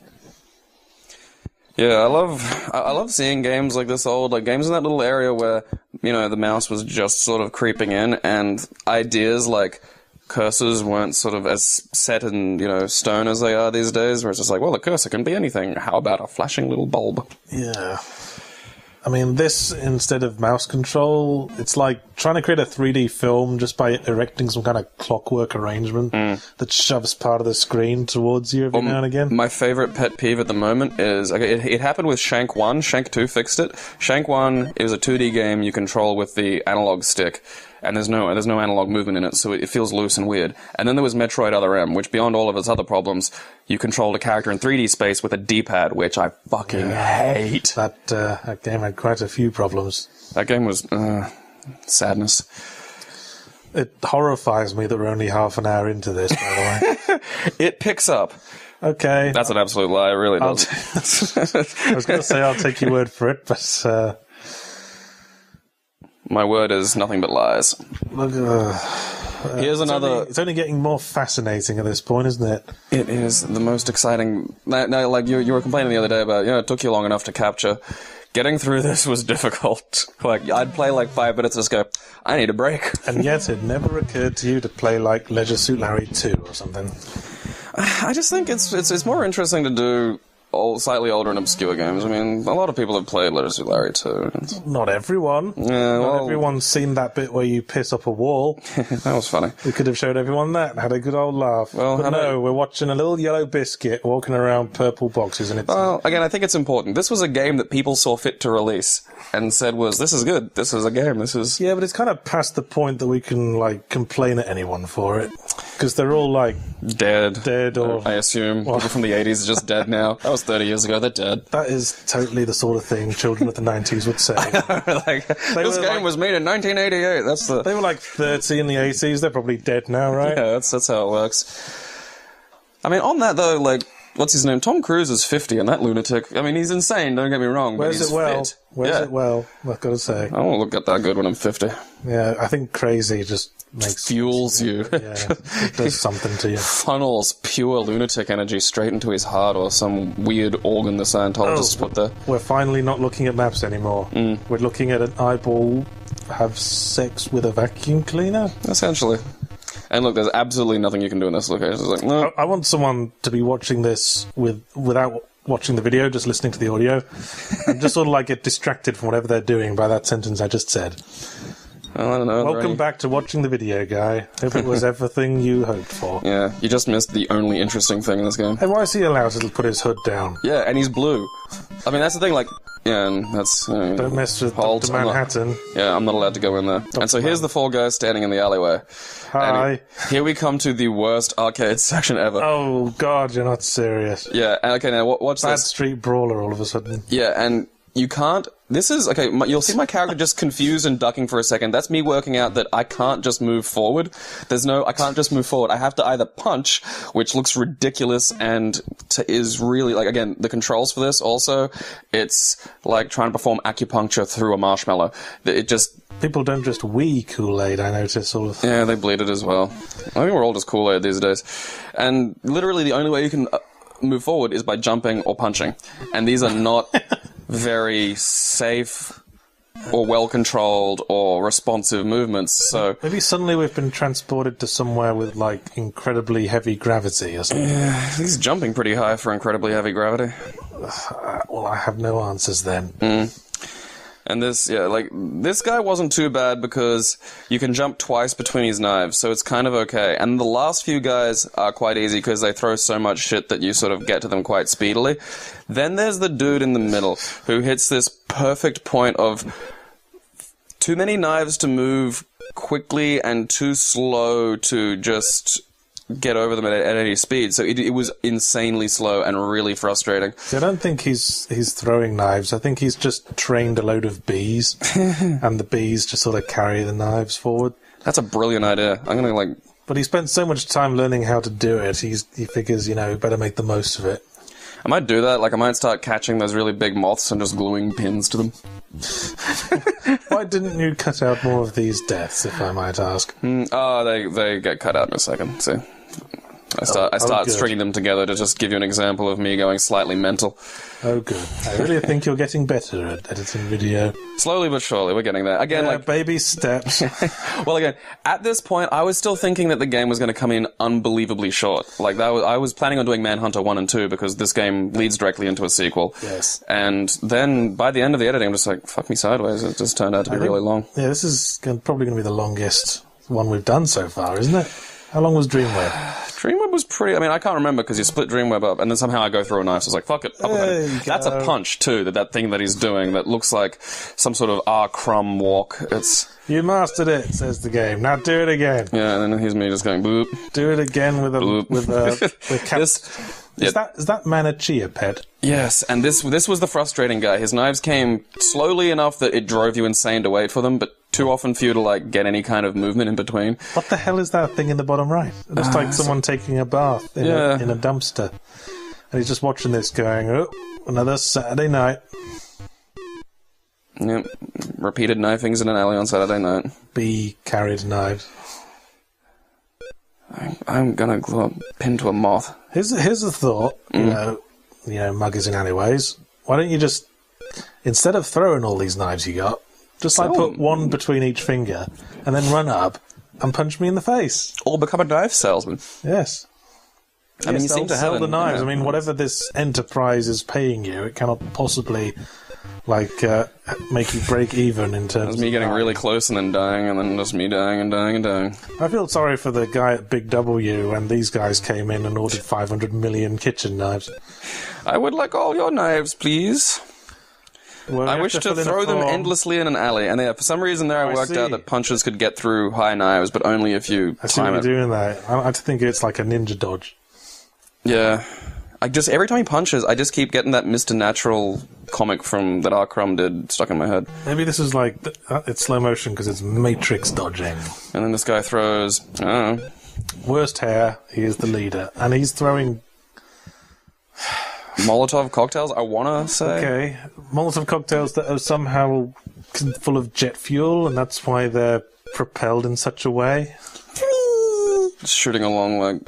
Yeah, I love seeing games like this old, like games in that little area where, you know, the mouse was just sort of creeping in, and ideas like cursors weren't sort of as set in, you know, stone as they are these days, where it's just like, well, a cursor can be anything. How about a flashing little bulb? Yeah. I mean, this, instead of mouse control, it's like trying to create a 3D film just by erecting some kind of clockwork arrangement that shoves part of the screen towards you every now and again. My favorite pet peeve at the moment is, okay, it happened with Shank 1, Shank 2 fixed it. Shank 1 is a 2D game you control with the analog stick, and there's no analog movement in it, so it feels loose and weird. And then there was Metroid Other M, which beyond all of its other problems, you controlled a character in 3D space with a D-pad, which I fucking hate. That game had quite a few problems. That game was sadness. It horrifies me that we're only half an hour into this, by the way. It picks up. Okay. That's an absolute lie, it really does. I was going to say I'll take your word for it, but... My word is nothing but lies. Here's another... It's only getting more fascinating at this point, isn't it? It is the most exciting... No, like you were complaining the other day about, it took you long enough to capture. Getting through this was difficult. Like, I'd play like 5 minutes and just go, I need a break. And yet it never occurred to you to play like Leisure Suit Larry 2 or something. I just think it's more interesting to do... slightly older and obscure games. I mean, a lot of people have played Leisure Suit Larry too. Not everyone. Yeah, Not everyone's seen that bit where you piss up a wall. That was funny. We could have showed everyone that and had a good old laugh. Well, but no, we're watching a little yellow biscuit walking around purple boxes, and it's... Well, again, I think it's important. This was a game that people saw fit to release and said this is good. This is a game. This is... Yeah, but it's kind of past the point that we can, like, complain at anyone for it. Because they're all, like... Dead or... I assume. People from the 80s are just dead now. That was 30 years ago. They're dead. That is totally the sort of thing children of the 90s would say. This game was made in 1988. They were like 30 in the 80s. They're probably dead now, right? Yeah, that's how it works. I mean, on that though, like, what's his name? Tom Cruise is 50, and that lunatic. I mean, he's insane. Don't get me wrong. But he's fit. Wears it well. I've got to say. I won't look at that good when I'm 50. Yeah, I think crazy just fuels you. Yeah, it does something to you. Funnels pure lunatic energy straight into his heart or some weird organ the Scientologists put there. We're finally not looking at maps anymore. We're looking at an eyeball have sex with a vacuum cleaner. Essentially. And look, there's absolutely nothing you can do in this location. It's like, no. I want someone to be watching this without watching the video, just listening to the audio, and just sort of like get distracted from whatever they're doing by that sentence I just said. Well, I don't know. Welcome back to watching the video, guy. Hope it was everything you hoped for. Yeah, you just missed the only interesting thing in this game. Hey, why is he allowed to put his hood down? Yeah, and he's blue. I mean, that's the thing, like... Yeah, and that's... Don't mess with Dr. Manhattan. I'm not allowed to go in there. And so here's the 4 guys standing in the alleyway. Hi. Here we come to the worst arcade section ever. Oh, God, you're not serious. Yeah, and okay, now watch Bad this. Street Brawler all of a sudden. Yeah, and you can't... This is... Okay, you'll see my character just confused and ducking for a second. That's me working out that I can't just move forward. I can't just move forward. I have to either punch, which looks ridiculous and is really... Like, again, the controls for this also, it's like trying to perform acupuncture through a marshmallow. It just... People don't just wee Kool-Aid, I notice, sort of. Yeah, they bleed it as well. I think we're all just Kool-Aid these days. And literally the only way you can move forward is by jumping or punching. And these are not... very safe or well-controlled or responsive movements, so... Maybe suddenly we've been transported to somewhere with, like, incredibly heavy gravity or something. Yeah, he's jumping pretty high for incredibly heavy gravity. Well, I have no answers then. And this guy wasn't too bad because you can jump twice between his knives, so it's kind of okay. And the last few guys are quite easy because they throw so much shit that you sort of get to them quite speedily. Then there's the dude in the middle who hits this perfect point of too many knives to move quickly and too slow to just get over them at any speed. So it was insanely slow and really frustrating. See, I don't think he's throwing knives. I think he's just trained a load of bees, and the bees just sort of carry the knives forward. That's a brilliant idea. I'm gonna like. But he spent so much time learning how to do it. He figures, better make the most of it. I might do that. Like, I might start catching those really big moths and just gluing pins to them. Why didn't you cut out more of these deaths, if I might ask? They get cut out in a second. See, I start stringing them together to just give you an example of me going slightly mental. Oh, good. I really think you're getting better at editing video. Slowly but surely, we're getting there. Again, baby steps. Well, again, at this point, I was still thinking that the game was going to come in unbelievably short. Like, I was planning on doing Manhunter 1 and 2 because this game leads directly into a sequel. Yes. And then, by the end of the editing, I'm just like, fuck me sideways. It just turned out to be really long. Yeah, this is probably going to be the longest one we've done so far, isn't it? How long was Dreamweb? Dreamweb was pretty... I mean, I can't remember because you split Dreamweb up and then somehow I go through a knife, so it's like, fuck it. That's a punch, too, that thing that he's doing that looks like some sort of R-crumb walk. It's... You mastered it, says the game. Now do it again. Yeah, and then here's me just going, boop. Do it again with a... Boop. With Is that man a chia pet? Yes, and this was the frustrating guy. His knives came slowly enough that it drove you insane to wait for them, but too often for you to, like, get any kind of movement in between. What the hell is that thing in the bottom right? It looks like someone taking a bath in a dumpster. And he's just watching this going, oh, another Saturday night. Yep, repeated knifings in an alley on Saturday night. Bee carried knives. I'm gonna glue a pin to a moth. Here's a thought, you know, muggers in alleyways. Why don't you just, instead of throwing all these knives you got, just like put one between each finger and then run up and punch me in the face. Or become a knife salesman. Yes. I mean, you seem to have the knives. I mean, whatever this enterprise is paying you, it cannot possibly, make you break even in terms of... me getting really close and then dying, and then just me dying and dying and dying. I feel sorry for the guy at Big W when these guys came in and ordered 500 million kitchen knives. I would like all your knives, please. Well, I wish to throw them endlessly in an alley, and for some reason there I worked out that punches could get through high knives, but only if you I see what you're doing there. I think it's like a ninja dodge. Yeah. Every time he punches, I just keep getting that Mr. Natural comic from that R. Crumb did stuck in my head. Maybe this is like, it's slow motion because it's Matrix dodging. And then this guy throws, I don't know. Worst hair, he is the leader. And he's throwing... Molotov cocktails, I want to say. Okay. Molotov cocktails that are somehow full of jet fuel, and that's why they're propelled in such a way. Just shooting along like...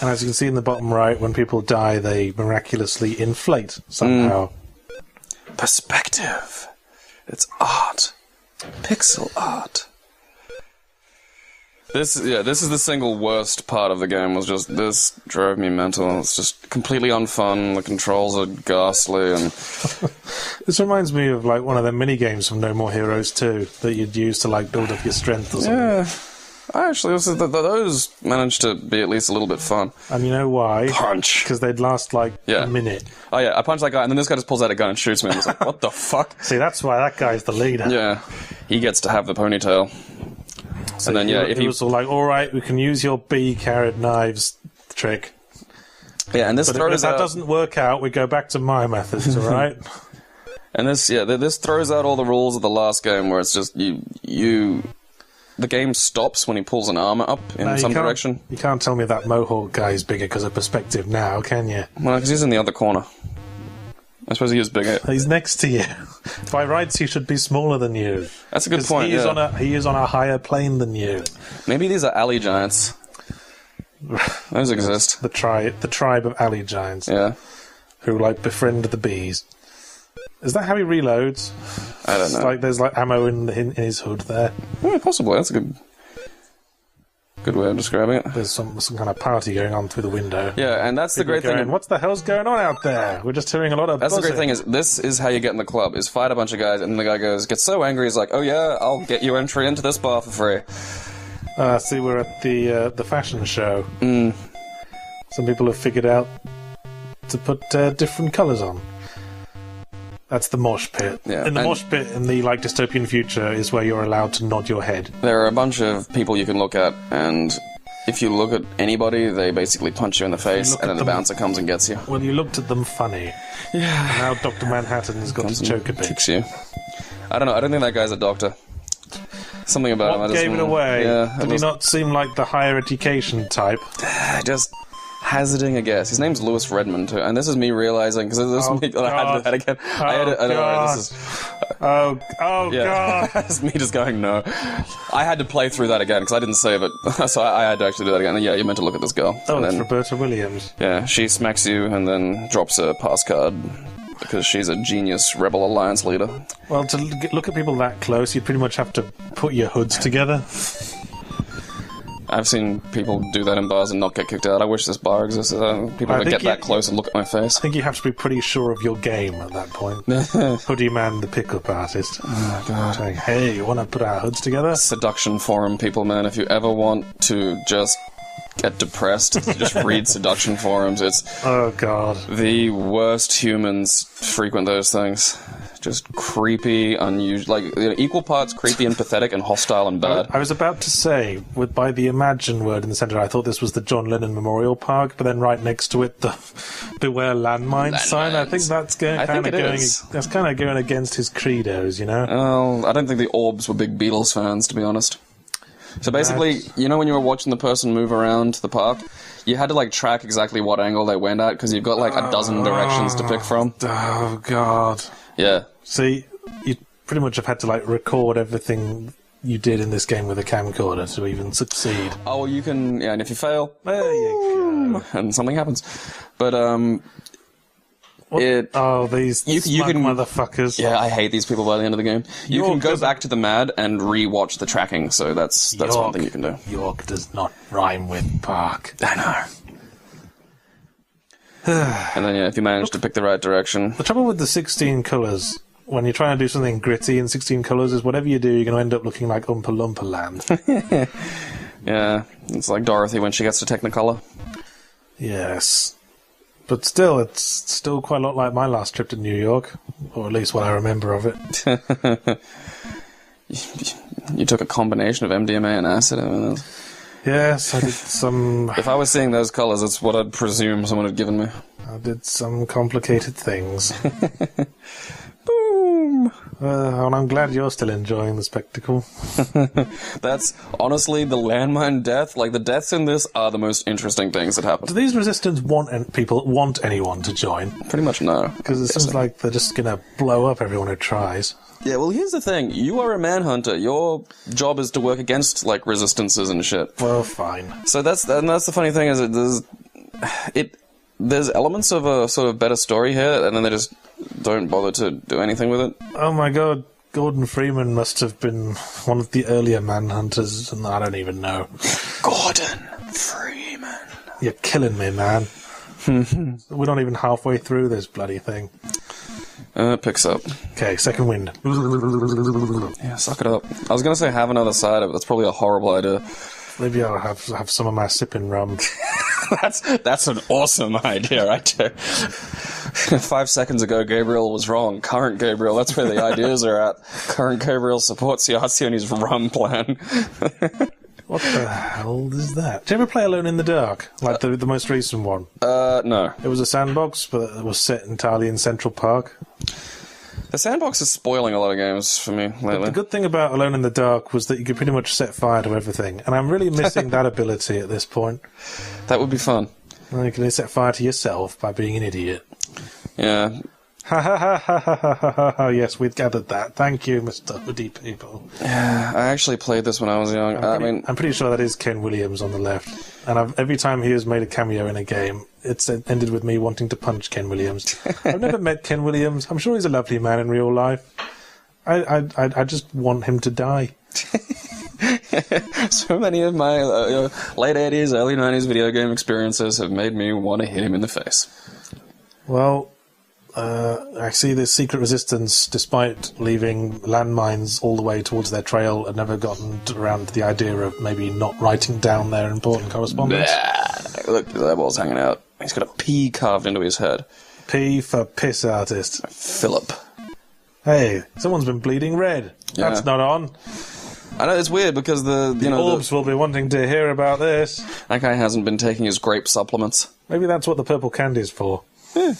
And as you can see in the bottom right, when people die, they miraculously inflate somehow. Perspective. It's art. Pixel art. This is the single worst part of the game, was just, this drove me mental. It's just completely unfun, the controls are ghastly, and... This reminds me of, like, one of the mini-games from No More Heroes 2 that you'd use to, like, build up your strength or something. Yeah. Those managed to be at least a little bit fun. And you know why? Punch. Because they'd last, like, a minute. Oh, yeah, I punch that guy, and then this guy just pulls out a gun and shoots me, and I was like, what the fuck? See, that's why that guy's the leader. Yeah. He gets to have the ponytail. So and then, if he was all like, alright, we can use your bee-carried knives trick. Yeah, and this but throws if that doesn't work out, we go back to my methods, alright? And this throws out all the rules of the last game, where it's just, the game stops when he pulls an armor up in some direction. You can't tell me that Mohawk guy is bigger because of perspective now, can you? Well, because he's in the other corner. I suppose he is bigger. He's next to you. By rights, he should be smaller than you. That's a good point, he is on a higher plane than you. Maybe these are alley giants. Those exist. The tribe of alley giants. Yeah. Who, like, befriend the bees. Is that how he reloads? I don't know. Like, there's, like, ammo in his hood there. Yeah, possibly. That's a good way of describing it. There's some kind of party going on through the window. Yeah, and that's the great thing. What the hell's going on out there? We're just hearing a lot of That's buzzing. the great thing, is this is how you get in the club, is fight a bunch of guys, and the guy gets so angry, he's like, oh yeah, I'll get you entry into this bar for free. See, we're at the fashion show. Mm. Some people have figured out to put different colours on. That's the mosh pit. Yeah, in the mosh pit in the dystopian future is where you're allowed to nod your head. There are a bunch of people you can look at, and if you look at anybody, they basically punch you in the face, and then the bouncer comes and gets you. Well, you looked at them funny. Yeah. And now Dr. Manhattan's got to choke a bit. Kicks you. I don't know. I don't think that guy's a doctor. Something about him. What gave it away? Yeah. Did he not seem like the higher education type? Just hazarding a guess. His name's Lewis Redmond, too. And this is me realizing, because this is me, I had to do that again. God. It's me just going, no. I had to play through that again, because I didn't save it. So I had to actually do that again. And yeah, you're meant to look at this girl. Oh, and it's then, Roberta Williams. Yeah, she smacks you and then drops a pass card. Because she's a genius Rebel Alliance leader. Well, to look at people that close, you'd pretty much have to put your hoods together. I've seen people do that in bars and not get kicked out. I wish this bar existed. People would get that close and look at my face. I think you have to be pretty sure of your game at that point. Hoodie Man, the pickup artist. Oh, God. Saying, hey, you want to put our hoods together? Seduction forum people, man. If you ever want to just get depressed, just read seduction forums. It's oh god, the worst humans frequent those things. Just creepy, unusual, like equal parts creepy and pathetic and hostile and bad. I was about to say, by the Imagine word in the centre, I thought this was the John Lennon Memorial Park, but then right next to it, the Beware Landmine sign. I think that's kind of going against his credos, you know. Well, I don't think the Orbs were big Beatles fans, to be honest. So basically, you know when you were watching the person move around the park, you had to like track exactly what angle they went at because you've got like a dozen directions to pick from. Oh god. Yeah. See, you pretty much have had to like record everything you did in this game with a camcorder to even succeed. Oh, well, you can, yeah, and if you fail, there you go, and something happens. But these you can motherfuckers. Yeah, I hate these people by the end of the game. You can go back to the MAD and re-watch the tracking, so that's one thing you can do. York does not rhyme with park. I know. And then, yeah, if you manage to pick the right direction. The trouble with the 16 colours, when you're trying to do something gritty in 16 colours, is whatever you do, you're going to end up looking like Oompa Loompa Land. Yeah, it's like Dorothy when she gets to Technicolor. Yes. But still, it's still quite a lot like my last trip to New York, or at least what I remember of it. You took a combination of MDMA and acid. I mean, yes, I did some... If I was seeing those colours, it's what I'd presume someone had given me. I did some complicated things. Boom! And I'm glad you're still enjoying the spectacle. That's honestly the landmine death. Like, the deaths in this are the most interesting things that happen. Do these resistance want anyone to join? Pretty much no. Because it seems like they're just going to blow up everyone who tries. Yeah, well, here's the thing. You are a Manhunter. Your job is to work against, like, resistances and shit. Well, fine. So that's the funny thing is there's elements of a sort of better story here, and then they just don't bother to do anything with it. Oh my god, Gordon Freeman must have been one of the earlier Manhunters, and I don't even know. Gordon Freeman. You're killing me, man. We're not even halfway through this bloody thing. It picks up. Okay, second wind. Yeah, suck it up. I was going to say have another cider, but that's probably a horrible idea. Maybe I'll have some of my sipping rum. That's an awesome idea right there. 5 seconds ago, Gabriel was wrong. Current Gabriel, that's where the ideas are at. Current Gabriel supports Yatsioni's rum plan. What the hell is that? Did you ever play Alone in the Dark? Like the most recent one? No. It was a sandbox, but it was set entirely in Central Park. The sandbox is spoiling a lot of games for me lately. But the good thing about Alone in the Dark was that you could pretty much set fire to everything, and I'm really missing that ability at this point. That would be fun. Well, you can set fire to yourself by being an idiot. Yeah. Ha ha ha ha ha ha ha ha. Yes, we've gathered that. Thank you, Mr. Hoodie People. Yeah, I actually played this when I was young. I'm pretty sure that is Ken Williams on the left. And every time he has made a cameo in a game, it's ended with me wanting to punch Ken Williams. I've never met Ken Williams. I'm sure he's a lovely man in real life. I just want him to die. So many of my late 80s, early 90s video game experiences have made me want to hit him in the face. Well, I see this secret resistance, despite leaving landmines all the way towards their trail, had never gotten around to the idea of maybe not writing down their important correspondence. Look, the eyeball's hanging out. He's got a P carved into his head. P for piss artist. Philip. Hey, someone's been bleeding red. Yeah. That's not on. I know, it's weird because the orbs will be wanting to hear about this. That guy hasn't been taking his grape supplements. Maybe that's what the purple candy is for. Yeah.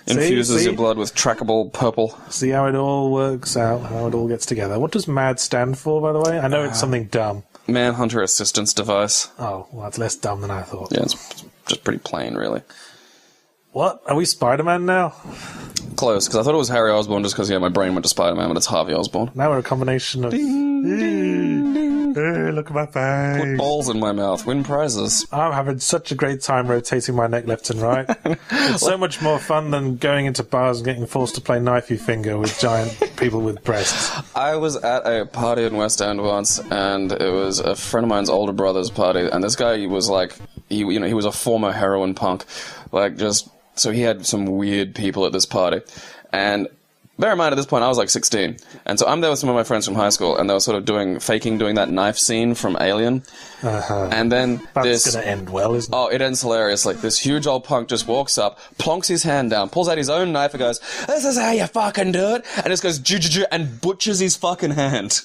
Infuses your blood with trackable purple. See how it all works out, how it all gets together. What does MAD stand for, by the way? I know it's something dumb. Manhunter Assistance Device. Oh, well, that's less dumb than I thought. Yeah, it's just pretty plain, really. What? Are we Spider-Man now? Close, because I thought it was Harry Osborn just because, my brain went to Spider-Man, but it's Harvey Osborn. Now we're a combination of... Look at my face. Put balls in my mouth. Win prizes. I'm having such a great time rotating my neck left and right. It's so much more fun than going into bars and getting forced to play knifey finger with giant people with breasts. I was at a party in West End once, and it was a friend of mine's older brother's party, and this guy was like, he was a former heroin punk. So he had some weird people at this party. And bear in mind, at this point, I was like 16. And so I'm there with some of my friends from high school, and they were sort of faking doing that knife scene from Alien. Uh-huh. And then That's going to end well, isn't it? Oh, it ends hilarious. Like, this huge old punk just walks up, plonks his hand down, pulls out his own knife and goes, "This is how you fucking do it," and just goes, "Ju-ju-ju," and butchers his fucking hand.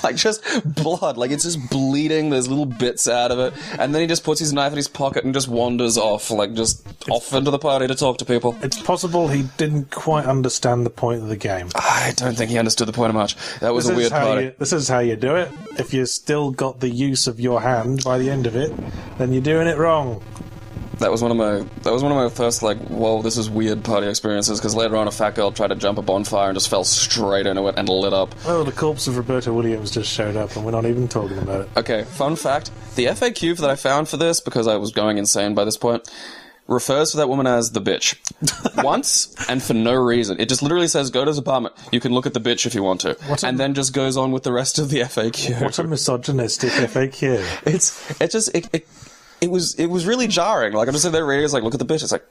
Like, just blood. Like, it's just bleeding. There's little bits out of it. And then he just puts his knife in his pocket and just wanders off. Like, just off into the party to talk to people. It's possible he didn't quite understand the point of the game. I don't think he understood the point of much. That was a weird party. This is how you do it. If you still got the use of your hand by the end of it, then you're doing it wrong. That was one of my first, like, whoa, this is weird party experiences, because later on a fat girl tried to jump a bonfire and just fell straight into it and lit up. Oh, the corpse of Roberta Williams just showed up and we're not even talking about it. Okay, fun fact, the FAQ that I found for this, because I was going insane by this point, refers to that woman as the bitch. Once, and for no reason. It just literally says, go to his apartment, you can look at the bitch if you want to. And then just goes on with the rest of the FAQ. What a misogynistic FAQ. It was really jarring. Like, I'm just sitting there reading, it's like, look at the bitch. It's like,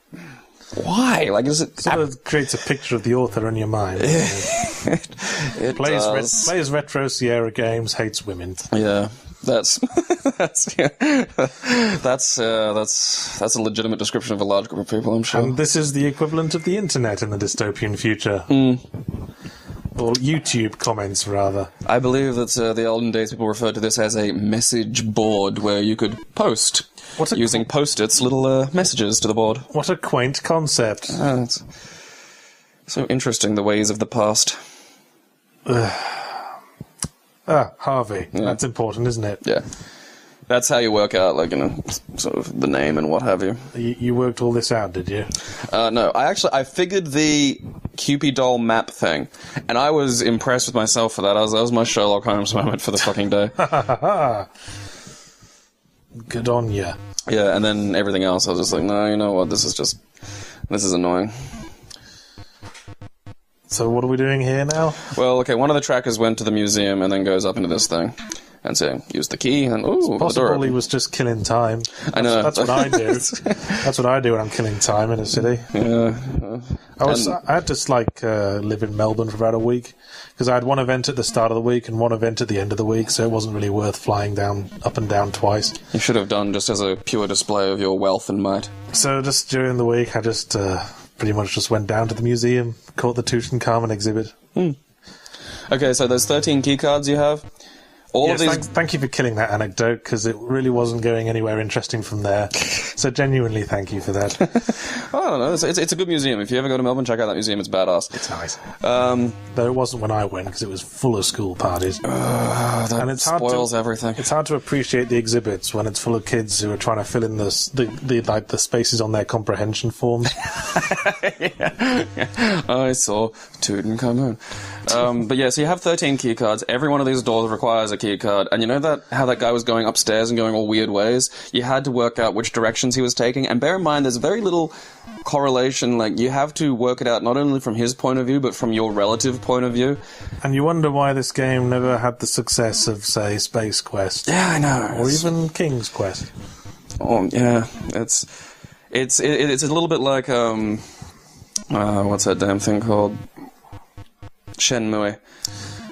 why? Like, is it... Sort of creates a picture of the author in your mind. It plays retro Sierra games, hates women. Yeah. That's a legitimate description of a large group of people, I'm sure. And this is the equivalent of the internet in the dystopian future. Or YouTube comments, rather. I believe that the olden days people referred to this as a message board, where you could post using post-its, little messages to the board. What a quaint concept. It's so interesting, the ways of the past. Harvey. Yeah. That's important, isn't it? Yeah. That's how you work out, like, sort of the name and what have you. You worked all this out, did you? No, I figured the Cupid doll map thing, and I was impressed with myself for that. That was my Sherlock Holmes moment for the fucking day. Good on ya. Yeah, and then everything else, I was just like, no, you know what, this is annoying. So what are we doing here now? Well, okay, one of the trackers went to the museum and then goes up into this thing. And so, use the key, and ooh, it's possible he was just killing time. I know. That's what I do. That's what I do when I'm killing time in a city. Yeah. I had to live in Melbourne for about a week, because I had one event at the start of the week and one event at the end of the week, so it wasn't really worth flying up and down twice. You should have done just as a pure display of your wealth and might. So just during the week, I just pretty much just went down to the museum, caught the Tutankhamun exhibit. Okay, so there's 13 keycards you have. Thank you for killing that anecdote, because it really wasn't going anywhere interesting from there. So genuinely thank you for that. I don't know, it's a good museum. If you ever go to Melbourne, check out that museum, it's badass. It's nice. Though it wasn't when I went, because it was full of school parties. And it spoils everything. It's hard to appreciate the exhibits when it's full of kids who are trying to fill in the spaces on their comprehension forms. Yeah. I saw Tutankhamun. But yeah, so you have 13 keycards. Every one of these doors requires a keycard. And you know how that guy was going upstairs and going all weird ways? You had to work out which directions he was taking. And bear in mind, there's very little correlation. Like, you have to work it out not only from his point of view, but from your relative point of view. And you wonder why this game never had the success of, say, Space Quest. Yeah, I know. Or even King's Quest. Oh, yeah. It's a little bit like, what's that damn thing called? Shenmue.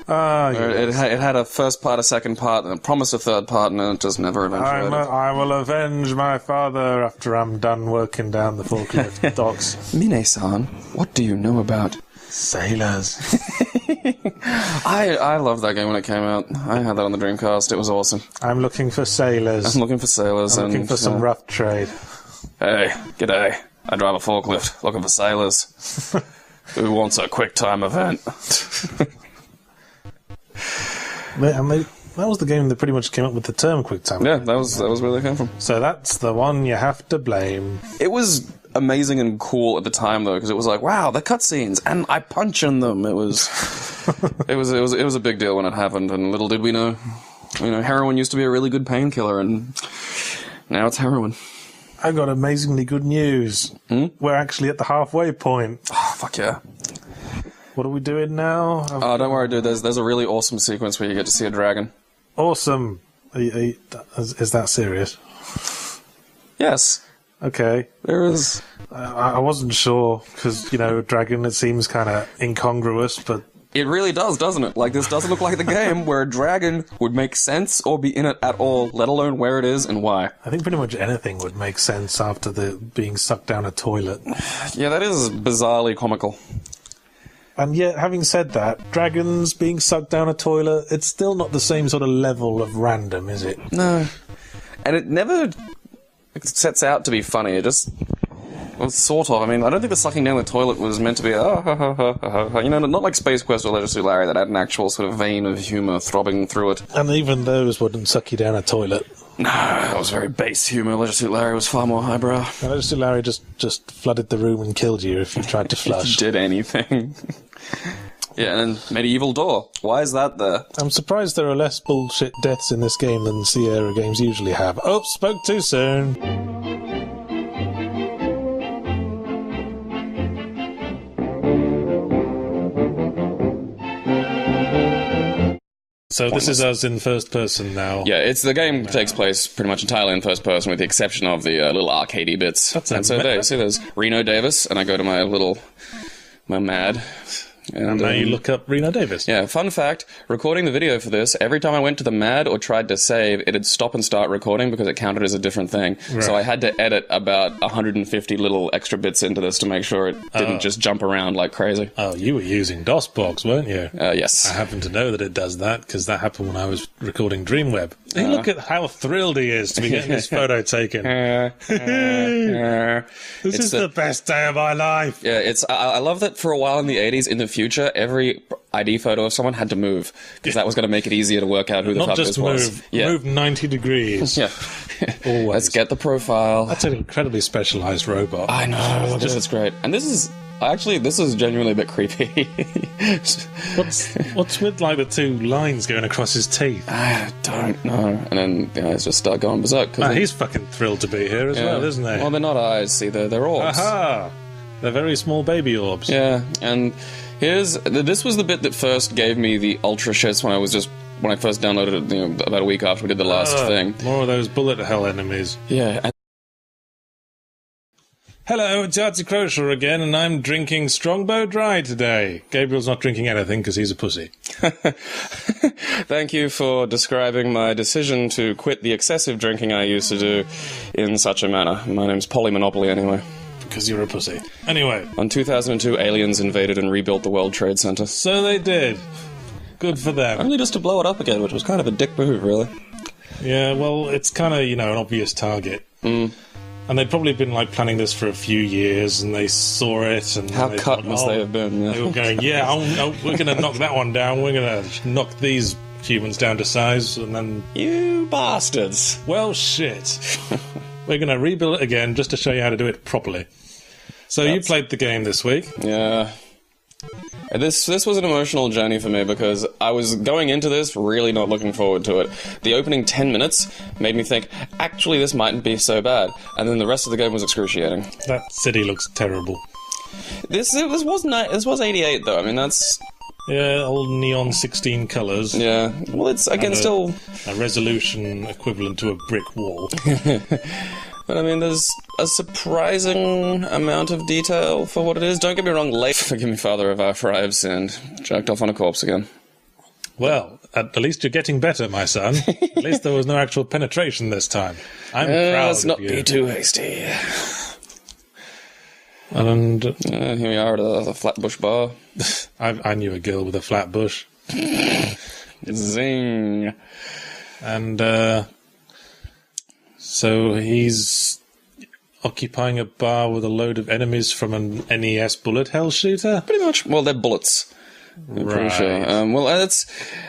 Yes. It had a first part, a second part, and it promised a third part, and it just never eventuated. I will avenge my father after I'm done working down the forklift docks. Mine-san, what do you know about Sailors. I loved that game when it came out. I had that on the Dreamcast. It was awesome. I'm looking for sailors. I'm looking for sailors. I'm looking for some rough trade. Hey, g'day. I drive a forklift. Looking for sailors. Who wants a quick time event? That was the game that pretty much came up with the term quick time. Yeah, that was where they came from. So that's the one you have to blame. It was amazing and cool at the time though, because it was like, wow, the cutscenes, and I punch in them. It was, it was a big deal when it happened, and little did we know, heroin used to be a really good painkiller, and now it's heroin. I got amazingly good news. We're actually at the halfway point. Oh, fuck yeah. What are we doing now? Oh, don't worry, dude. There's a really awesome sequence where you get to see a dragon. Awesome. Is that serious? Yes. Okay. There is. I wasn't sure, because, dragon, it seems kind of incongruous, but... It really does, doesn't it? Like, this doesn't look like the game where a dragon would make sense or be in it at all, let alone where it is and why. I think pretty much anything would make sense after being sucked down a toilet. Yeah, that is bizarrely comical. And yet, having said that, dragons being sucked down a toilet, it's still not the same sort of level of random, is it? No. And it never sets out to be funny. It just... Well, sort of. I mean, I don't think the sucking down the toilet was meant to be, not like Space Quest or Leisure Suit Larry that had an actual sort of vein of humour throbbing through it. And even those wouldn't suck you down a toilet. No, that was very base humour. Leisure Suit Larry was far more highbrow. Leisure Suit Larry just flooded the room and killed you if you tried to flush. Did anything. Yeah, and then Medieval Door. Why is that there? I'm surprised there are less bullshit deaths in this game than Sierra games usually have. Oh, spoke too soon. So this is us in first person now. Yeah, the game takes place pretty much entirely in first person, with the exception of the little arcadey bits. There's Reno Davis, and I go to my MAD. And now you look up Reno Davis. Yeah, fun fact, recording the video for this, every time I went to the MAD or tried to save, it'd stop and start recording because it counted as a different thing. Right. So I had to edit about 150 little extra bits into this to make sure it didn't just jump around like crazy. Oh, you were using DOSBox, weren't you? Yes. I happen to know that it does that because that happened when I was recording Dreamweb. Hey, look at how thrilled he is to be getting this photo taken. This is the best day of my life. Yeah, I love that for a while in the 80s, in the future, every ID photo of someone had to move, because that was going to make it easier to work out who the fuck this was. Not just move 90 degrees. Yeah. Always. Let's get the profile. That's an incredibly specialised robot. I know, it's great. And this is genuinely a bit creepy. What's with like the two lines going across his teeth? I don't know. And then he's just start going berserk. He's fucking thrilled to be here as well, isn't he? Well, they're not eyes, see, they're orbs. Aha! They're very small baby orbs. Yeah, and this was the bit that first gave me the ultra shits when I first downloaded it, about a week after we did the last thing. More of those bullet hell enemies. Yeah. Hello, it's Artsy Crowshaw again, and I'm drinking Strongbow Dry today. Gabriel's not drinking anything because he's a pussy. Thank you for describing my decision to quit the excessive drinking I used to do in such a manner. My name's Polymonopoly anyway. Because you're a pussy. Anyway. On 2002, aliens invaded and rebuilt the World Trade Center. So they did. Good for them. Only just to blow it up again, which was kind of a dick move, really. Yeah, well, it's kind of, an obvious target. And they'd probably been planning this for a few years, and they saw it, and how cut must they have been? Yeah. They were going, we're going to knock that one down. We're going to knock these humans down to size, and then you bastards. Well, shit. We're going to rebuild it again just to show you how to do it properly. So you played the game this week. Yeah. This was an emotional journey for me because I was going into this really not looking forward to it. The opening 10 minutes made me think, actually, this mightn't be so bad. And then the rest of the game was excruciating. That city looks terrible. This was 88, though. I mean, that's... Yeah, old neon 16 colours. Yeah. Well, it's, again, still... A resolution equivalent to a brick wall. But, I mean, there's a surprising amount of detail for what it is. Don't get me wrong, forgive me, Father, for I have sinned. Jerked off on a corpse again. Well, at least you're getting better, my son. At least there was no actual penetration this time. I'm proud of you. Let's not be too hasty. And here we are at the Flatbush Bar. I knew a girl with a flat bush. Zing. And so he's occupying a bar with a load of enemies from an NES bullet hell shooter? Pretty much. Well, they're bullets. I'm pretty sure. Well, that's,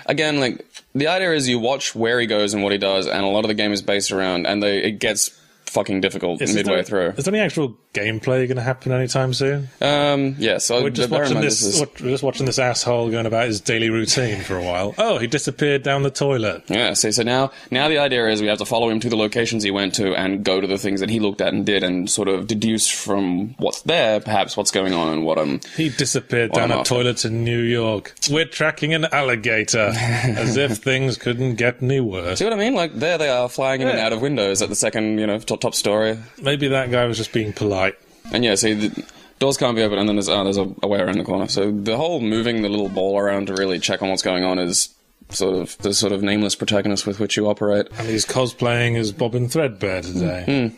again, like, the idea is you watch where he goes and what he does, and a lot of the game is based around, and it gets fucking difficult midway through. Is there any actual gameplay going to happen anytime soon? Yeah, so we're just watching this asshole going about his daily routine for a while. Oh, he disappeared down the toilet. Yeah, so now the idea is we have to follow him to the locations he went to and go to the things that he looked at and did and sort of deduce from what's there, perhaps what's going on and what He disappeared down a toilet in New York. We're tracking an alligator. As if things couldn't get any worse. See what I mean? Like, there they are, flying in and out of windows at the second, top story. Maybe that guy was just being polite. And yeah, see, the doors can't be open, and then there's a way around the corner. So the whole moving the little ball around to really check on what's going on is sort of the sort of nameless protagonist with which you operate. And he's cosplaying as Bobbin Threadbare today.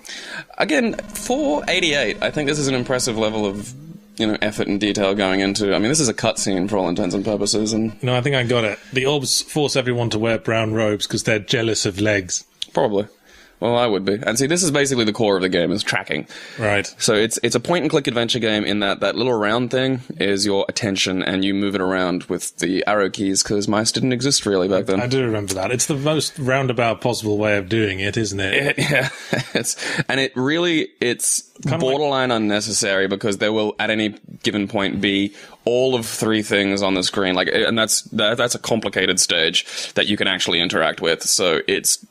Again, for 88, I think this is an impressive level of effort and detail going into. I mean, this is a cutscene for all intents and purposes. And no, I think I got it. The orbs force everyone to wear brown robes because they're jealous of legs. Probably. Well, I would be. And see, this is basically the core of the game, is tracking. Right. So it's a point-and-click adventure game in that little round thing is your attention, and you move it around with the arrow keys, because mice didn't exist really back then. I do remember that. It's the most roundabout possible way of doing it, isn't it? Yeah. It's borderline unnecessary, because there will, at any given point, be all of three things on the screen. And that's a complicated stage that you can actually interact with, so it's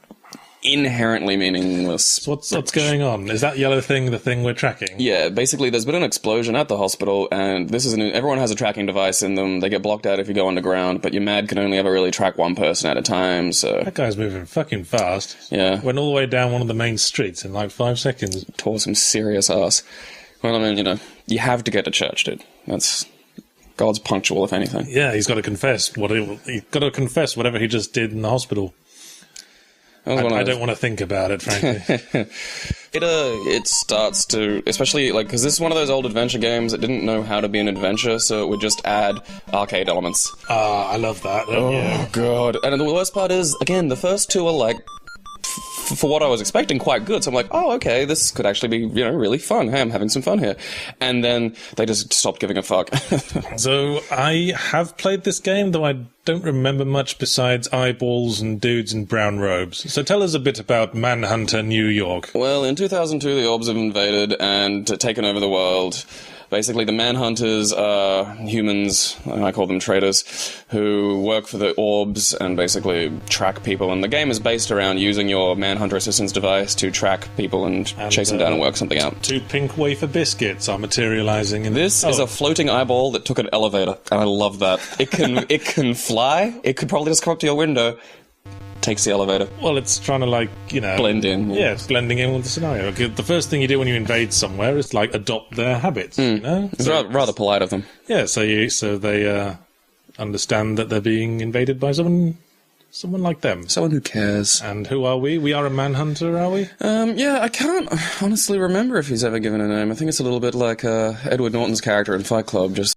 inherently meaningless. So what's going on? Is that yellow thing the thing we're tracking? Yeah, basically there's been an explosion at the hospital, and everyone has a tracking device in them. They get blocked out if you go underground, but your MAD can only ever really track one person at a time, so... That guy's moving fucking fast. Yeah. Went all the way down one of the main streets in like 5 seconds. Tore some serious ass. Well, I mean, you have to get to church, dude. That's... God's punctual, if anything. Yeah, he's got to confess whatever he just did in the hospital. I don't want to think about it, frankly. It starts to, especially, because this is one of those old adventure games that didn't know how to be an adventure, so it would just add arcade elements. I love that. Oh, God. And the worst part is, again, the first two are, for what I was expecting, quite good. So I'm like, oh, okay, this could actually be, really fun. Hey, I'm having some fun here. And then they just stopped giving a fuck. So I have played this game, though I don't remember much besides eyeballs and dudes in brown robes. So tell us a bit about Manhunter, New York. Well, in 2002, the orbs have invaded and taken over the world. Basically, the Manhunters are humans, and I call them traitors, who work for the orbs and basically track people. And the game is based around using your Manhunter assistance device to track people and chase them down and work something out. 2 pink wafer biscuits are materializing in this is a floating eyeball that took an elevator, and I love that. It can fly. It could probably just come up to your window. Takes the elevator. Well, it's trying to, blend in. Yeah, it's blending in with the scenario. The first thing you do when you invade somewhere is, adopt their habits, It's rather polite of them. Yeah, so they understand that they're being invaded by someone like them. Someone who cares. And who are we? We are a Manhunter, are we? Yeah, I can't honestly remember if he's ever given a name. I think it's a little bit like Edward Norton's character in Fight Club, just